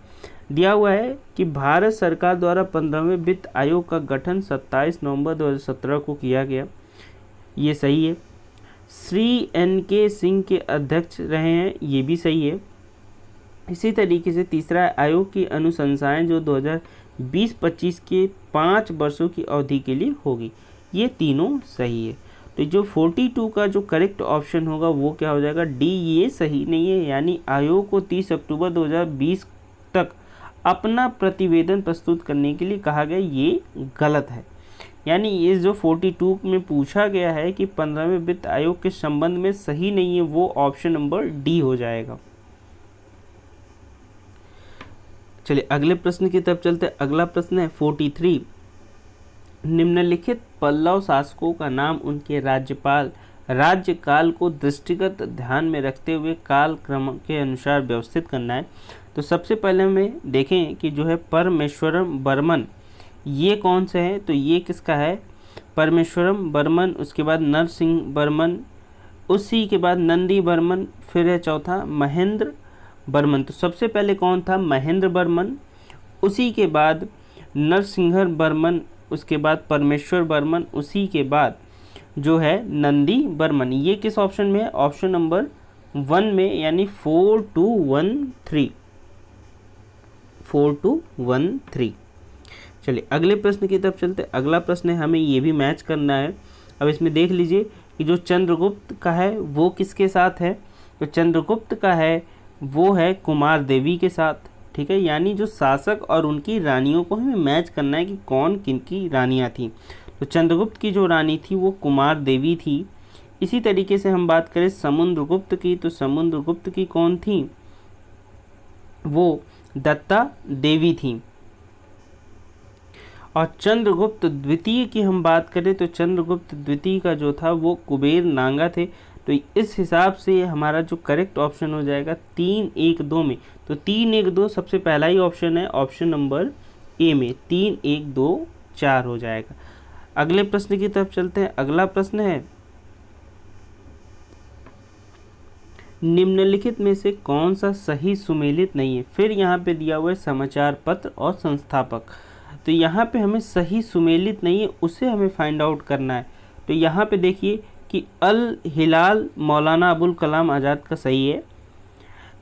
दिया हुआ है कि भारत सरकार द्वारा 15वें वित्त आयोग का गठन 27 नवंबर 2017 को किया गया, ये सही है। श्री NK सिंह के अध्यक्ष रहे हैं, ये भी सही है। इसी तरीके से तीसरा आयोग की अनुशंसाएं जो 2020-25 के 5 वर्षों की अवधि के लिए होगी, ये तीनों सही है। तो जो 42 का जो करेक्ट ऑप्शन होगा वो क्या हो जाएगा डी, ये सही नहीं है, यानी आयोग को 30 अक्टूबर 2020 तक अपना प्रतिवेदन प्रस्तुत करने के लिए कहा गया, ये गलत है। यानी ये जो 42 में पूछा गया है कि 15वें वित्त आयोग के संबंध में सही नहीं है, वो ऑप्शन नंबर डी हो जाएगा। चलिए अगले प्रश्न की तरफ चलते हैं। अगला प्रश्न है 43 निम्नलिखित पल्लव शासकों का नाम उनके राज्यकाल को दृष्टिगत ध्यान में रखते हुए काल क्रम के अनुसार व्यवस्थित करना है। तो सबसे पहले हमें देखें कि जो है परमेश्वरम वर्मन, ये कौन से है, तो ये किसका है परमेश्वरम बर्मन, उसके बाद नरसिंह बर्मन, उसी के बाद नंदी बर्मन, फिर है चौथा महेंद्र बर्मन। तो सबसे पहले कौन था? महेंद्र बर्मन, उसी के बाद नरसिंह बर्मन, उसके बाद परमेश्वर बर्मन, उसी के बाद जो है नंदी बर्मन। ये किस ऑप्शन में है? ऑप्शन नंबर 1 में, यानी 4213, 4213। चलिए अगले प्रश्न की तरफ चलते। अगला प्रश्न है, हमें ये भी मैच करना है। अब इसमें देख लीजिए कि जो चंद्रगुप्त का है वो किसके साथ है? तो चंद्रगुप्त का है वो है कुमार देवी के साथ, ठीक है। यानी जो शासक और उनकी रानियों को हमें मैच करना है कि कौन किनकी रानियां थी। तो चंद्रगुप्त की जो रानी थी वो कुमार देवी थी। इसी तरीके से हम बात करें समुद्रगुप्त की, तो समुद्रगुप्त की कौन थी? वो दत्ता देवी थी। और चंद्रगुप्त द्वितीय की हम बात करें तो चंद्रगुप्त द्वितीय का जो था वो कुबेर नांगा थे। तो इस हिसाब से हमारा जो करेक्ट ऑप्शन हो जाएगा 3, 1, 2 में। तो 3, 1, 2 सबसे पहला ही ऑप्शन है, ऑप्शन नंबर ए में 3, 1, 2, 4 हो जाएगा। अगले प्रश्न की तरफ चलते हैं। अगला प्रश्न है, निम्नलिखित में से कौन सा सही सुमेलित नहीं है? फिर यहाँ पे दिया हुआ है समाचार पत्र और संस्थापक। तो यहाँ पे हमें सही सुमेलित नहीं है, उसे हमें फाइंड आउट करना है। तो यहाँ पे देखिए कि अल हिलाल मौलाना अबुल कलाम आज़ाद का सही है।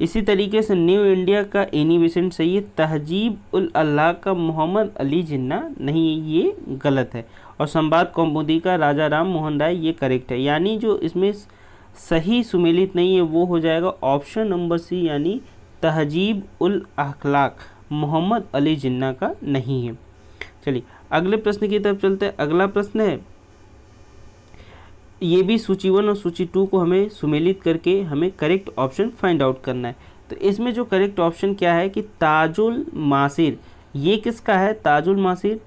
इसी तरीके से न्यू इंडिया का एनी बेसेंट सही है। तहजीब उल अल्लाह का मोहम्मद अली जिन्ना नहीं है, ये गलत है। और संवाद कौमुदी का राजा राम मोहन राय, ये करेक्ट है। यानी जो इसमें सही सुमेलित नहीं है वो हो जाएगा ऑप्शन नंबर सी, यानी तहजीब उल अखलाक मोहम्मद अली जिन्ना का नहीं है। चलिए अगले प्रश्न की तरफ चलते हैं। अगला प्रश्न है, ये भी सूची 1 और सूची 2 को हमें सुमेलित करके हमें करेक्ट ऑप्शन फाइंड आउट करना है। तो इसमें जो करेक्ट ऑप्शन क्या है कि ताजुल मासिर, ये किसका है? ताजुल मासिर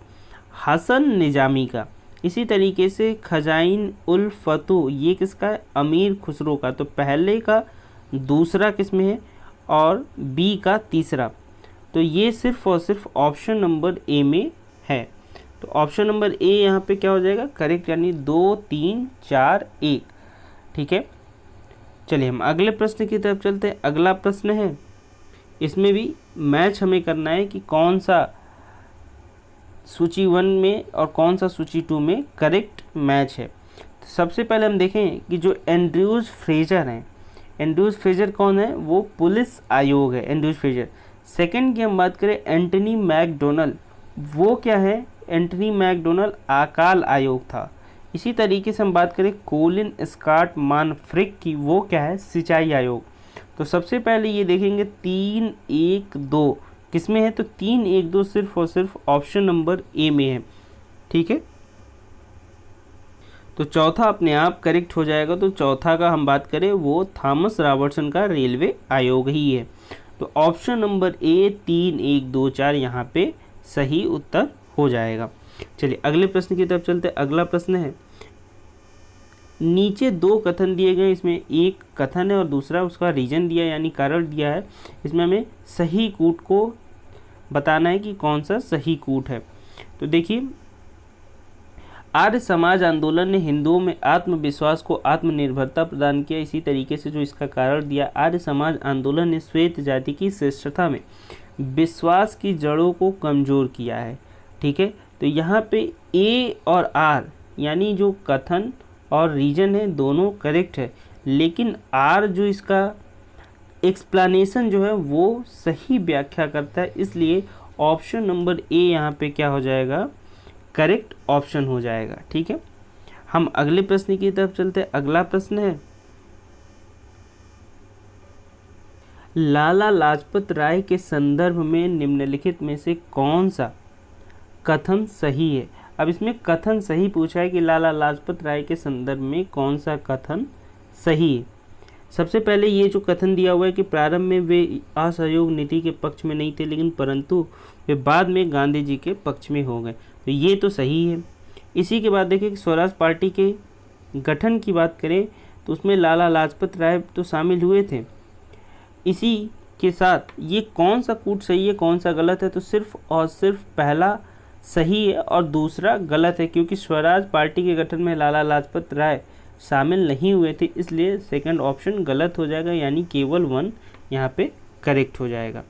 हसन निजामी का। इसी तरीके से खजाइन उल फतू, ये किसका है? अमीर खुसरो का। तो पहले का दूसरा किस में है और बी का तीसरा। तो ये सिर्फ और सिर्फ ऑप्शन नंबर ए में है। तो ऑप्शन नंबर ए यहाँ पे क्या हो जाएगा? करेक्ट, यानी 2, 3, 4, 1, ठीक है। चलिए हम अगले प्रश्न की तरफ चलते हैं। अगला प्रश्न है, इसमें भी मैच हमें करना है कि कौन सा सूची 1 में और कौन सा सूची 2 में करेक्ट मैच है। तो सबसे पहले हम देखें कि जो एंड्रयूज फ्रेजर हैं, एंड्रयूज फ्रेजर कौन है? वो पुलिस आयोग है, एंड्रयूज फ्रेजर। सेकंड की हम बात करें एंटनी मैकडोनल, वो क्या है? एंटनी मैकडोनल अकाल आयोग था। इसी तरीके से हम बात करें कोलिन स्कॉट मानफ्रिक की, वो क्या है? सिंचाई आयोग। तो सबसे पहले ये देखेंगे 3, 1, 2 किस में है? तो 3, 1, 2 सिर्फ और सिर्फ ऑप्शन नंबर ए में है, ठीक है। तो चौथा अपने आप करेक्ट हो जाएगा। तो चौथा का हम बात करें वो थॉमस रॉबर्टसन का रेलवे आयोग ही है। तो ऑप्शन नंबर ए 3, 1, 2, 4 यहाँ पे सही उत्तर हो जाएगा। चलिए अगले प्रश्न की तरफ चलते हैं। अगला प्रश्न है, नीचे 2 कथन दिए गए, इसमें एक कथन है और दूसरा उसका रीजन दिया यानी कारण दिया है। इसमें हमें सही कूट को बताना है कि कौन सा सही कूट है। तो देखिए, आर्य समाज आंदोलन ने हिंदुओं में आत्मविश्वास को आत्मनिर्भरता प्रदान किया। इसी तरीके से जो इसका कारण दिया, आर्य समाज आंदोलन ने श्वेत जाति की श्रेष्ठता में विश्वास की जड़ों को कमज़ोर किया है, ठीक है। तो यहाँ पे ए और आर यानी जो कथन और रीजन है दोनों करेक्ट है, लेकिन आर जो इसका एक्सप्लेनेशन जो है वो सही व्याख्या करता है, इसलिए ऑप्शन नंबर ए यहाँ पे क्या हो जाएगा? करेक्ट ऑप्शन हो जाएगा, ठीक है। हम अगले प्रश्न की तरफ चलते हैं। अगला प्रश्न है, लाला लाजपत राय के संदर्भ में निम्नलिखित में से कौन सा कथन सही है? अब इसमें कथन सही पूछा है कि लाला लाजपत राय के संदर्भ में कौन सा कथन सही है। सबसे पहले ये जो कथन दिया हुआ है कि प्रारंभ में वे असहयोग नीति के पक्ष में नहीं थे, लेकिन परंतु वे बाद में गांधी जी के पक्ष में हो गए, तो ये तो सही है। इसी के बाद देखिए कि स्वराज पार्टी के गठन की बात करें तो उसमें लाला लाजपत राय तो शामिल हुए थे। इसी के साथ ये कौन सा कूट सही है कौन सा गलत है? तो सिर्फ और सिर्फ पहला सही है और दूसरा गलत है, क्योंकि स्वराज पार्टी के गठन में लाला लाजपत राय शामिल नहीं हुए थे, इसलिए सेकंड ऑप्शन गलत हो जाएगा, यानी केवल 1 यहाँ पे करेक्ट हो जाएगा।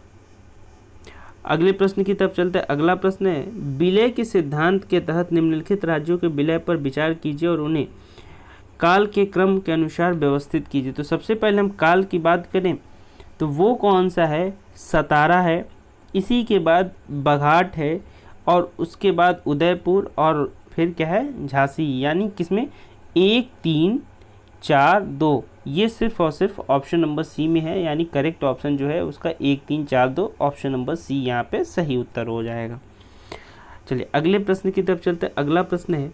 अगले प्रश्न की तरफ चलते हैं। अगला प्रश्न है, विलय के सिद्धांत के तहत निम्नलिखित राज्यों के विलय पर विचार कीजिए और उन्हें काल के क्रम के अनुसार व्यवस्थित कीजिए। तो सबसे पहले हम काल की बात करें तो वो कौन सा है, सतारा है, इसी के बाद बघाट है और उसके बाद उदयपुर और फिर क्या है, झांसी। यानी किसमें 1 3 4 2, ये सिर्फ और सिर्फ ऑप्शन नंबर सी में है, यानी करेक्ट ऑप्शन जो है उसका 1 3 4 2 ऑप्शन नंबर सी यहाँ पे सही उत्तर हो जाएगा। चलिए अगले प्रश्न की तरफ चलते हैं। अगला प्रश्न है,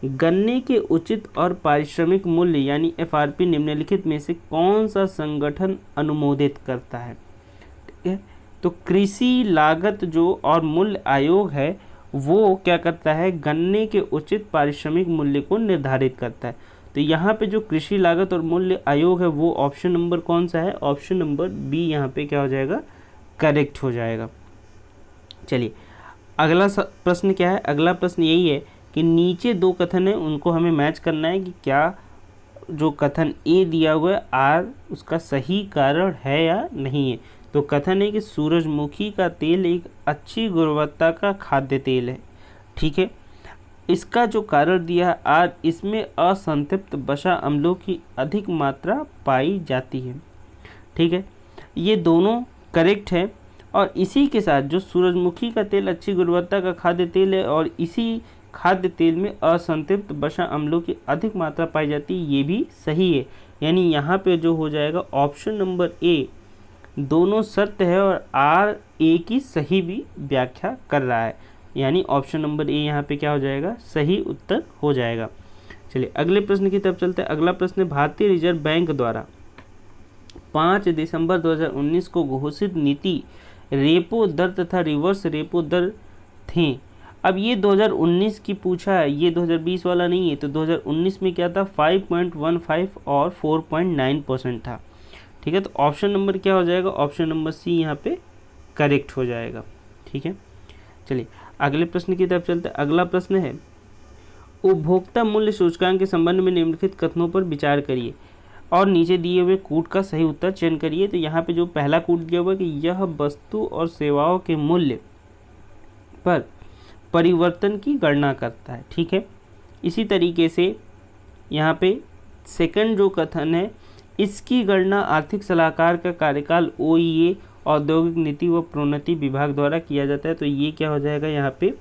गन्ने के उचित और पारिश्रमिक मूल्य यानी एफआरपी निम्नलिखित में से कौन सा संगठन अनुमोदित करता है? ठीक है, तो कृषि लागत जो और मूल्य आयोग है वो क्या करता है, गन्ने के उचित पारिश्रमिक मूल्य को निर्धारित करता है। तो यहाँ पे जो कृषि लागत और मूल्य आयोग है वो ऑप्शन नंबर कौन सा है, ऑप्शन नंबर बी यहाँ पे क्या हो जाएगा, करेक्ट हो जाएगा। चलिए अगला प्रश्न क्या है, अगला प्रश्न यही है कि नीचे दो कथन है उनको हमें मैच करना है कि क्या जो कथन ए दिया हुआ है आर उसका सही कारण है या नहीं है। तो कथन है कि सूरजमुखी का तेल एक अच्छी गुणवत्ता का खाद्य तेल है, ठीक है। इसका जो कारण दिया है आर, इसमें असंतृप्त वसा अम्लों की अधिक मात्रा पाई जाती है, ठीक है। ये दोनों करेक्ट है और इसी के साथ जो सूरजमुखी का तेल अच्छी गुणवत्ता का खाद्य तेल है और इसी खाद्य तेल में असंतृप्त वसा अम्लों की अधिक मात्रा पाई जाती है, ये भी सही है। यानी यहाँ पे जो हो जाएगा ऑप्शन नंबर ए दोनों सत्य है और आर ए की सही भी व्याख्या कर रहा है, यानी ऑप्शन नंबर ए यहाँ पे क्या हो जाएगा, सही उत्तर हो जाएगा। चलिए अगले प्रश्न की तरफ चलते हैं। अगला प्रश्न, भारतीय रिजर्व बैंक द्वारा 5 दिसंबर 2019 को घोषित नीति रेपो दर तथा रिवर्स रेपो दर थे। अब ये 2019 की पूछा है, ये 2020 वाला नहीं है। तो 2019 में क्या था, 5.15 और 4.9% था, ठीक है। तो ऑप्शन नंबर क्या हो जाएगा, ऑप्शन नंबर सी यहाँ पे करेक्ट हो जाएगा, ठीक है। चलिए अगले प्रश्न की तरफ चलते हैं। अगला प्रश्न है, उपभोक्ता मूल्य सूचकांक के संबंध में निम्नलिखित कथनों पर विचार करिए और नीचे दिए हुए कूट का सही उत्तर चयन करिए। तो यहाँ पे जो पहला कूट दिया हुआ है कि यह वस्तु और सेवाओं के मूल्य पर परिवर्तन की गणना करता है, ठीक है। इसी तरीके से यहाँ पे सेकंड जो कथन है, इसकी गणना आर्थिक सलाहकार का कार्यकाल ओईए औद्योगिक नीति व प्रोन्नति विभाग द्वारा किया जाता है। तो ये क्या हो जाएगा, यहाँ पे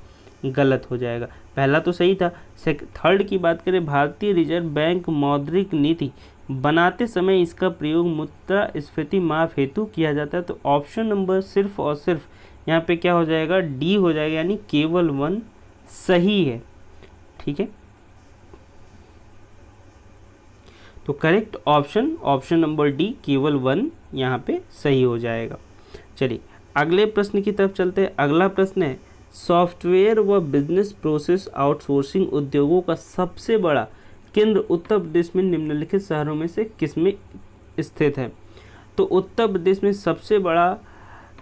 गलत हो जाएगा। पहला तो सही था। थर्ड की बात करें, भारतीय रिजर्व बैंक मौद्रिक नीति बनाते समय इसका प्रयोग मुद्रास्फीति माप हेतु किया जाता है। तो ऑप्शन नंबर सिर्फ और सिर्फ यहाँ पे क्या हो जाएगा, डी हो जाएगा, यानी केवल 1 सही है, ठीक है। तो करेक्ट ऑप्शन नंबर डी केवल 1 यहाँ पे सही हो जाएगा। चलिए अगले प्रश्न की तरफ चलते हैं। अगला प्रश्न है, सॉफ्टवेयर व बिजनेस प्रोसेस आउटसोर्सिंग उद्योगों का सबसे बड़ा केंद्र उत्तर प्रदेश में निम्नलिखित शहरों में से किसमें स्थित है? तो उत्तर प्रदेश में सबसे बड़ा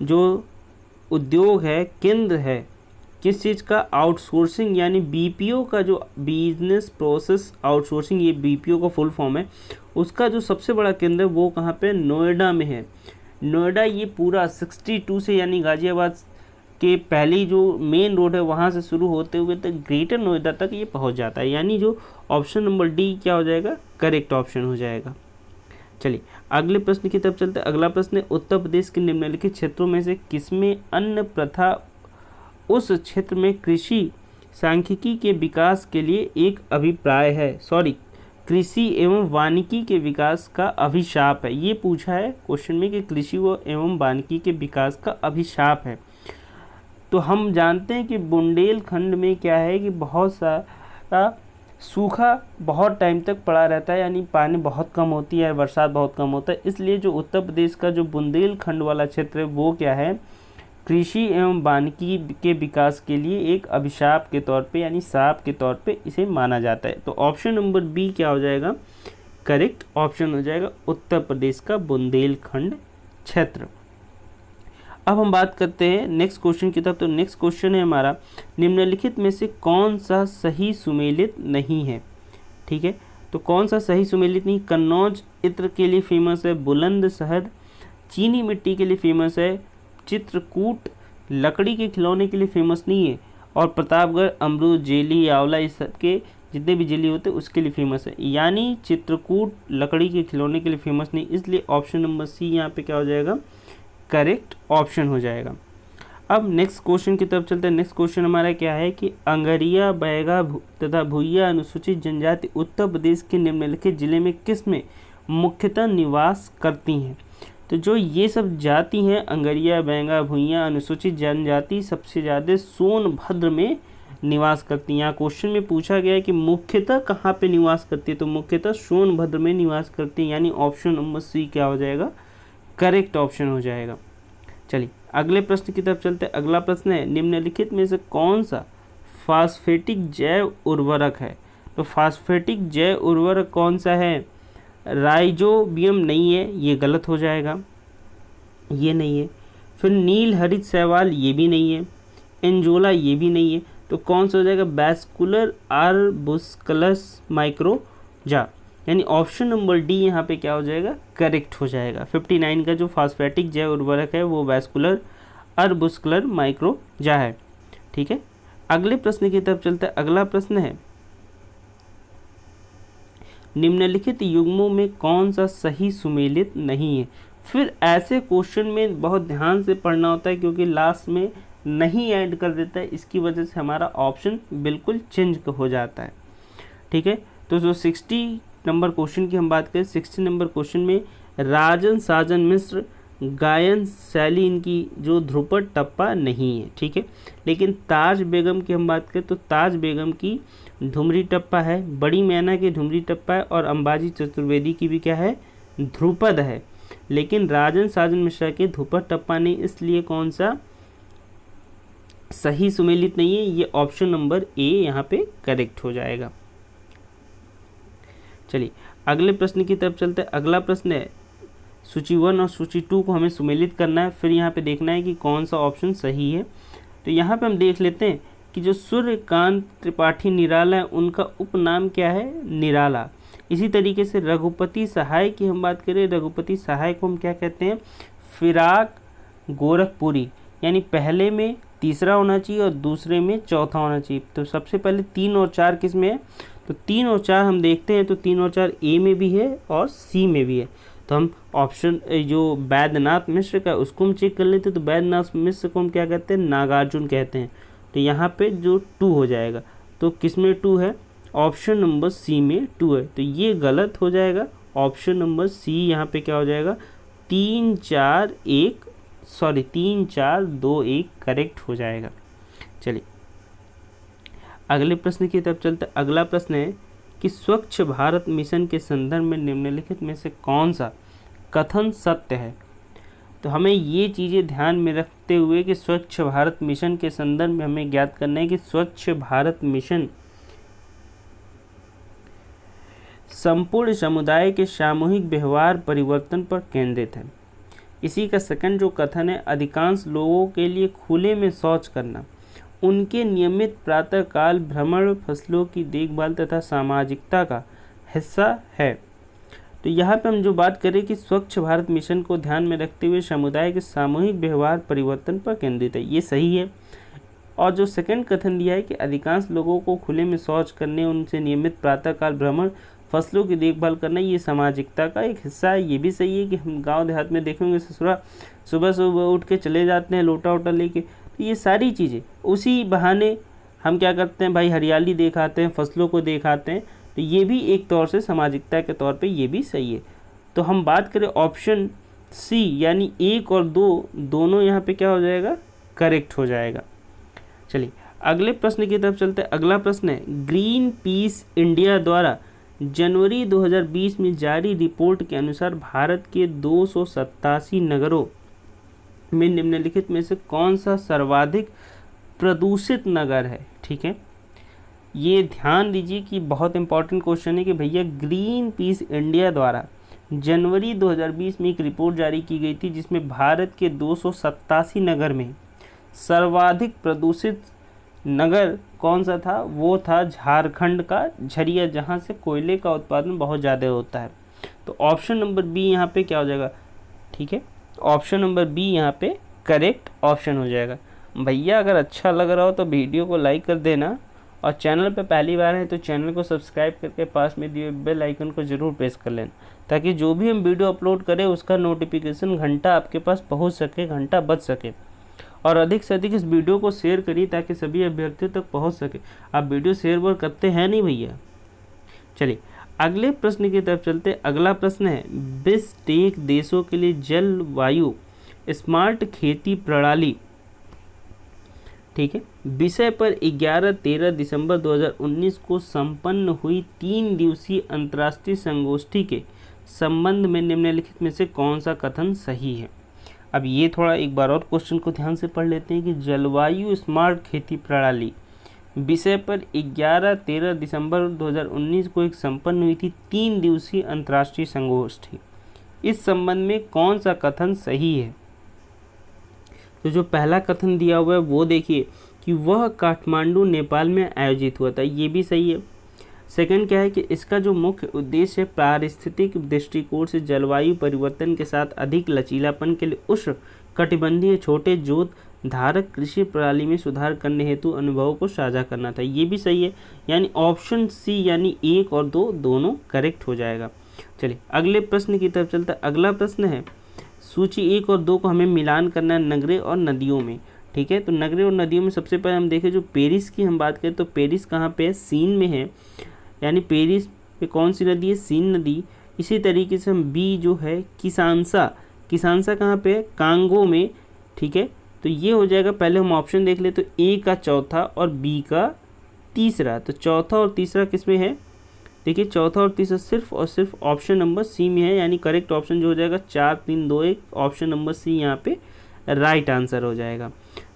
जो उद्योग है, केंद्र है किस चीज़ का, आउटसोर्सिंग यानी बीपीओ का, जो बिजनेस प्रोसेस आउटसोर्सिंग, ये बीपीओ का फुल फॉर्म है, उसका जो सबसे बड़ा केंद्र है वो कहाँ पे, नोएडा में है। नोएडा ये पूरा 62 से यानी गाजियाबाद के पहली जो मेन रोड है वहाँ से शुरू होते हुए तक ग्रेटर नोएडा तक ये पहुँच जाता है, यानी जो ऑप्शन नंबर डी क्या हो जाएगा, करेक्ट ऑप्शन हो जाएगा। चलिए अगले प्रश्न की तरफ चलते हैं। अगला प्रश्न है, उत्तर प्रदेश के निम्नलिखित क्षेत्रों में से किसमें अन्न प्रथा उस क्षेत्र में कृषि सांख्यिकी के विकास के लिए एक अभिप्राय है, कृषि एवं वानिकी के विकास का अभिशाप है। ये पूछा है क्वेश्चन में कि कृषि व एवं वानिकी के विकास का अभिशाप है। तो हम जानते हैं कि बुंदेलखंड में क्या है कि बहुत सारा सूखा बहुत टाइम तक पड़ा रहता है, यानी पानी बहुत कम होती है, बरसात बहुत कम होता है। इसलिए जो उत्तर प्रदेश का जो बुंदेलखंड वाला क्षेत्र है वो क्या है, कृषि एवं वानिकी के विकास के लिए एक अभिशाप के तौर पे यानी साप के तौर पे इसे माना जाता है। तो ऑप्शन नंबर बी क्या हो जाएगा, करेक्ट ऑप्शन हो जाएगा, उत्तर प्रदेश का बुंदेलखंड क्षेत्र। अब हम बात करते हैं नेक्स्ट क्वेश्चन की तरफ। तो नेक्स्ट क्वेश्चन है हमारा, निम्नलिखित में से कौन सा सही सुमेलित नहीं है। ठीक है, तो कौन सा सही सुमेलित नहीं। कन्नौज इत्र के लिए फेमस है, बुलंदशहर चीनी मिट्टी के लिए फेमस है, चित्रकूट लकड़ी के खिलौने के लिए फेमस नहीं है, और प्रतापगढ़ अमरूद जेली आंवला इस सब के जितने भी जेली होते हैं उसके लिए फेमस है। यानी चित्रकूट लकड़ी के खिलौने के लिए फेमस नहीं, इसलिए ऑप्शन नंबर सी यहाँ पे क्या हो जाएगा, करेक्ट ऑप्शन हो जाएगा। अब नेक्स्ट क्वेश्चन की तरफ चलते हैं। नेक्स्ट क्वेश्चन हमारा क्या है कि अंगरिया बैगा तथा भुइया अनुसूचित जनजाति उत्तर प्रदेश के निम्नलिखित जिले में किस में मुख्यतः निवास करती हैं। तो जो ये सब जाति हैं, अंगरिया बैगा भुइया अनुसूचित जनजाति, सबसे ज़्यादा सोनभद्र में निवास करती हैं। यहाँ क्वेश्चन में पूछा गया है कि मुख्यतः कहाँ पे निवास करती है, तो मुख्यतः सोनभद्र में निवास करती है, यानी ऑप्शन नंबर सी क्या हो जाएगा, करेक्ट ऑप्शन हो जाएगा। चलिए अगले प्रश्न की तरफ चलते हैं। अगला प्रश्न है, निम्नलिखित में से कौन सा फास्फेटिक जैव उर्वरक है। तो फास्फेटिक जैव उर्वरक कौन सा है, राइजोबियम नहीं है, ये गलत हो जाएगा, ये नहीं है। फिर नील हरित शैवाल ये भी नहीं है, एंजोला ये भी नहीं है, तो कौन सा हो जाएगा, वैस्कुलर आर्बुस्कुलस माइक्रोजा, यानी ऑप्शन नंबर डी यहाँ पे क्या हो जाएगा, करेक्ट हो जाएगा। 59 का जो फास्फेटिक जैव उर्वरक है वो वैस्कुलर आर्बुस्कुलर माइक्रोजा है। ठीक है, अगले प्रश्न की तरफ चलते हैं। अगला प्रश्न है, निम्नलिखित युग्मों में कौन सा सही सुमेलित नहीं है। फिर ऐसे क्वेश्चन में बहुत ध्यान से पढ़ना होता है क्योंकि लास्ट में नहीं ऐड कर देता है, इसकी वजह से हमारा ऑप्शन बिल्कुल चेंज हो जाता है। ठीक है, तो जो 60 नंबर क्वेश्चन की हम बात करें, 60 नंबर क्वेश्चन में राजन साजन मिश्र गायन शैली इनकी जो ध्रुपद टप्पा नहीं है। ठीक है, लेकिन ताज बेगम की हम बात करें तो ताज बेगम की धुमरी टप्पा है, बड़ी मैना की धुमरी टप्पा है, और अंबाजी चतुर्वेदी की भी क्या है, ध्रुपद है। लेकिन राजन साजन मिश्रा के ध्रुपद टप्पा नहीं, इसलिए कौन सा सही सुमेलित नहीं है, ये ऑप्शन नंबर ए यहाँ पे करेक्ट हो जाएगा। चलिए अगले प्रश्न की तरफ चलते हैं। अगला प्रश्न है, सूची 1 और सूची 2 को हमें सुमेलित करना है, फिर यहाँ पे देखना है कि कौन सा ऑप्शन सही है। तो यहाँ पे हम देख लेते हैं कि जो सूर्यकांत त्रिपाठी निराला है उनका उपनाम क्या है, निराला। इसी तरीके से रघुपति सहाय की हम बात करें, रघुपति सहाय को हम क्या कहते हैं, फिराक गोरखपुरी, यानी पहले में तीसरा होना चाहिए और दूसरे में चौथा होना चाहिए। तो सबसे पहले 3 और 4 किस में है, तो 3 और 4 हम देखते हैं, तो 3 और 4 ए में भी है और सी में भी है। तो हम ऑप्शन जो बैद्यनाथ मिश्र का उसको हम चेक कर लेते हैं, तो बैद्यनाथ मिश्र को हम क्या कहते हैं, नागार्जुन कहते हैं। तो यहाँ पे जो 2 हो जाएगा, तो किस में 2 है, ऑप्शन नंबर सी में 2 है, तो ये गलत हो जाएगा। ऑप्शन नंबर सी यहाँ पे क्या हो जाएगा, 3 4 2 1 करेक्ट हो जाएगा। चलिए अगले प्रश्न की तरफ चलते। अगला प्रश्न है कि स्वच्छ भारत मिशन के संदर्भ में निम्नलिखित में से कौन सा कथन सत्य है। तो हमें ये चीज़ें ध्यान में रखते हुए कि स्वच्छ भारत मिशन के संदर्भ में हमें ज्ञात करना है कि स्वच्छ भारत मिशन संपूर्ण समुदाय के सामूहिक व्यवहार परिवर्तन पर केंद्रित है। इसी का सेकंड जो कथन है, अधिकांश लोगों के लिए खुले में शौच करना, उनके नियमित प्रातःकाल भ्रमण, फसलों की देखभाल तथा सामाजिकता का हिस्सा है। तो यहाँ पे हम जो बात करें कि स्वच्छ भारत मिशन को ध्यान में रखते हुए समुदाय के सामूहिक व्यवहार परिवर्तन पर केंद्रित है, ये सही है। और जो सेकंड कथन दिया है कि अधिकांश लोगों को खुले में शौच करने, उनसे नियमित प्रातःकाल भ्रमण, फसलों की देखभाल करना, ये सामाजिकता का एक हिस्सा है, ये भी सही है। कि हम गांव देहात में देखेंगे ससुरा सुबह सुबह उठ के चले जाते हैं लोटा वोटा लेके, तो ये सारी चीज़ें उसी बहाने हम क्या करते हैं भाई, हरियाली दिखाते हैं, फसलों को दिखाते हैं, तो ये भी एक तौर से सामाजिकता के तौर पे ये भी सही है। तो हम बात करें ऑप्शन सी यानी 1 और 2 दोनों यहाँ पे क्या हो जाएगा, करेक्ट हो जाएगा। चलिए अगले प्रश्न की तरफ चलते हैं। अगला प्रश्न है, ग्रीन पीस इंडिया द्वारा जनवरी 2020 में जारी रिपोर्ट के अनुसार भारत के 287 नगरों में निम्नलिखित में से कौन सा सर्वाधिक प्रदूषित नगर है। ठीक है, ये ध्यान दीजिए कि बहुत इंपॉर्टेंट क्वेश्चन है कि भैया ग्रीन पीस इंडिया द्वारा जनवरी 2020 में एक रिपोर्ट जारी की गई थी जिसमें भारत के 287 नगर में सर्वाधिक प्रदूषित नगर कौन सा था? वो था झारखंड का झरिया, जहाँ से कोयले का उत्पादन बहुत ज़्यादा होता है। तो ऑप्शन नंबर बी यहाँ पे क्या हो जाएगा? ठीक है, ऑप्शन नंबर बी यहाँ पे करेक्ट ऑप्शन हो जाएगा। भैया अगर अच्छा लग रहा हो तो वीडियो को लाइक कर देना, और चैनल पे पहली बार है तो चैनल को सब्सक्राइब करके पास में दिए बेल आइकन को ज़रूर प्रेस कर लेना, ताकि जो भी हम वीडियो अपलोड करें उसका नोटिफिकेशन घंटा आपके पास पहुंच सके, घंटा बच सके। और अधिक से अधिक इस वीडियो को शेयर करिए ताकि सभी अभ्यर्थियों तक पहुंच सके। आप वीडियो शेयर वो करते हैं नहीं भैया। चलिए अगले प्रश्न की तरफ चलते। अगला प्रश्न है, बिस्टेक देशों के लिए जलवायु स्मार्ट खेती प्रणाली, ठीक है, विषय पर 11-13 दिसंबर 2019 को संपन्न हुई 3 दिवसीय अंतर्राष्ट्रीय संगोष्ठी के संबंध में निम्नलिखित में से कौन सा कथन सही है? अब ये थोड़ा एक बार और क्वेश्चन को ध्यान से पढ़ लेते हैं कि जलवायु स्मार्ट खेती प्रणाली विषय पर 11-13 दिसंबर 2019 को एक संपन्न हुई थी 3 दिवसीय अंतर्राष्ट्रीय संगोष्ठी। इस संबंध में कौन सा कथन सही है? तो जो पहला कथन दिया हुआ है वो देखिए कि वह काठमांडू नेपाल में आयोजित हुआ था, ये भी सही है। सेकंड क्या है कि इसका जो मुख्य उद्देश्य है पारिस्थितिक दृष्टिकोण से जलवायु परिवर्तन के साथ अधिक लचीलापन के लिए उष्ण कटिबंधीय छोटे जोत धारक कृषि प्रणाली में सुधार करने हेतु अनुभवों को साझा करना था, ये भी सही है। यानी ऑप्शन सी यानी 1 और 2 दोनों करेक्ट हो जाएगा। चलिए अगले प्रश्न की तरफ चलता है। अगला प्रश्न है, सूची 1 और 2 को हमें मिलान करना है नगरें और नदियों में, ठीक है। तो नगरें और नदियों में सबसे पहले हम देखें जो पेरिस की हम बात करें तो पेरिस कहाँ पे है? सीन में है, यानी पेरिस पे कौन सी नदी है? सीन नदी। इसी तरीके से हम बी जो है किसानसा, किसानसा कहाँ पे है? कांगो में, ठीक है। तो ये हो जाएगा। पहले हम ऑप्शन देख ले तो ए का चौथा और बी का तीसरा। तो चौथा और तीसरा किस में है? देखिए चौथा और तीसरा सिर्फ और सिर्फ ऑप्शन नंबर सी में है, यानी करेक्ट ऑप्शन जो हो जाएगा 4, 3, 2, 1 ऑप्शन नंबर सी यहाँ पे राइट आंसर हो जाएगा।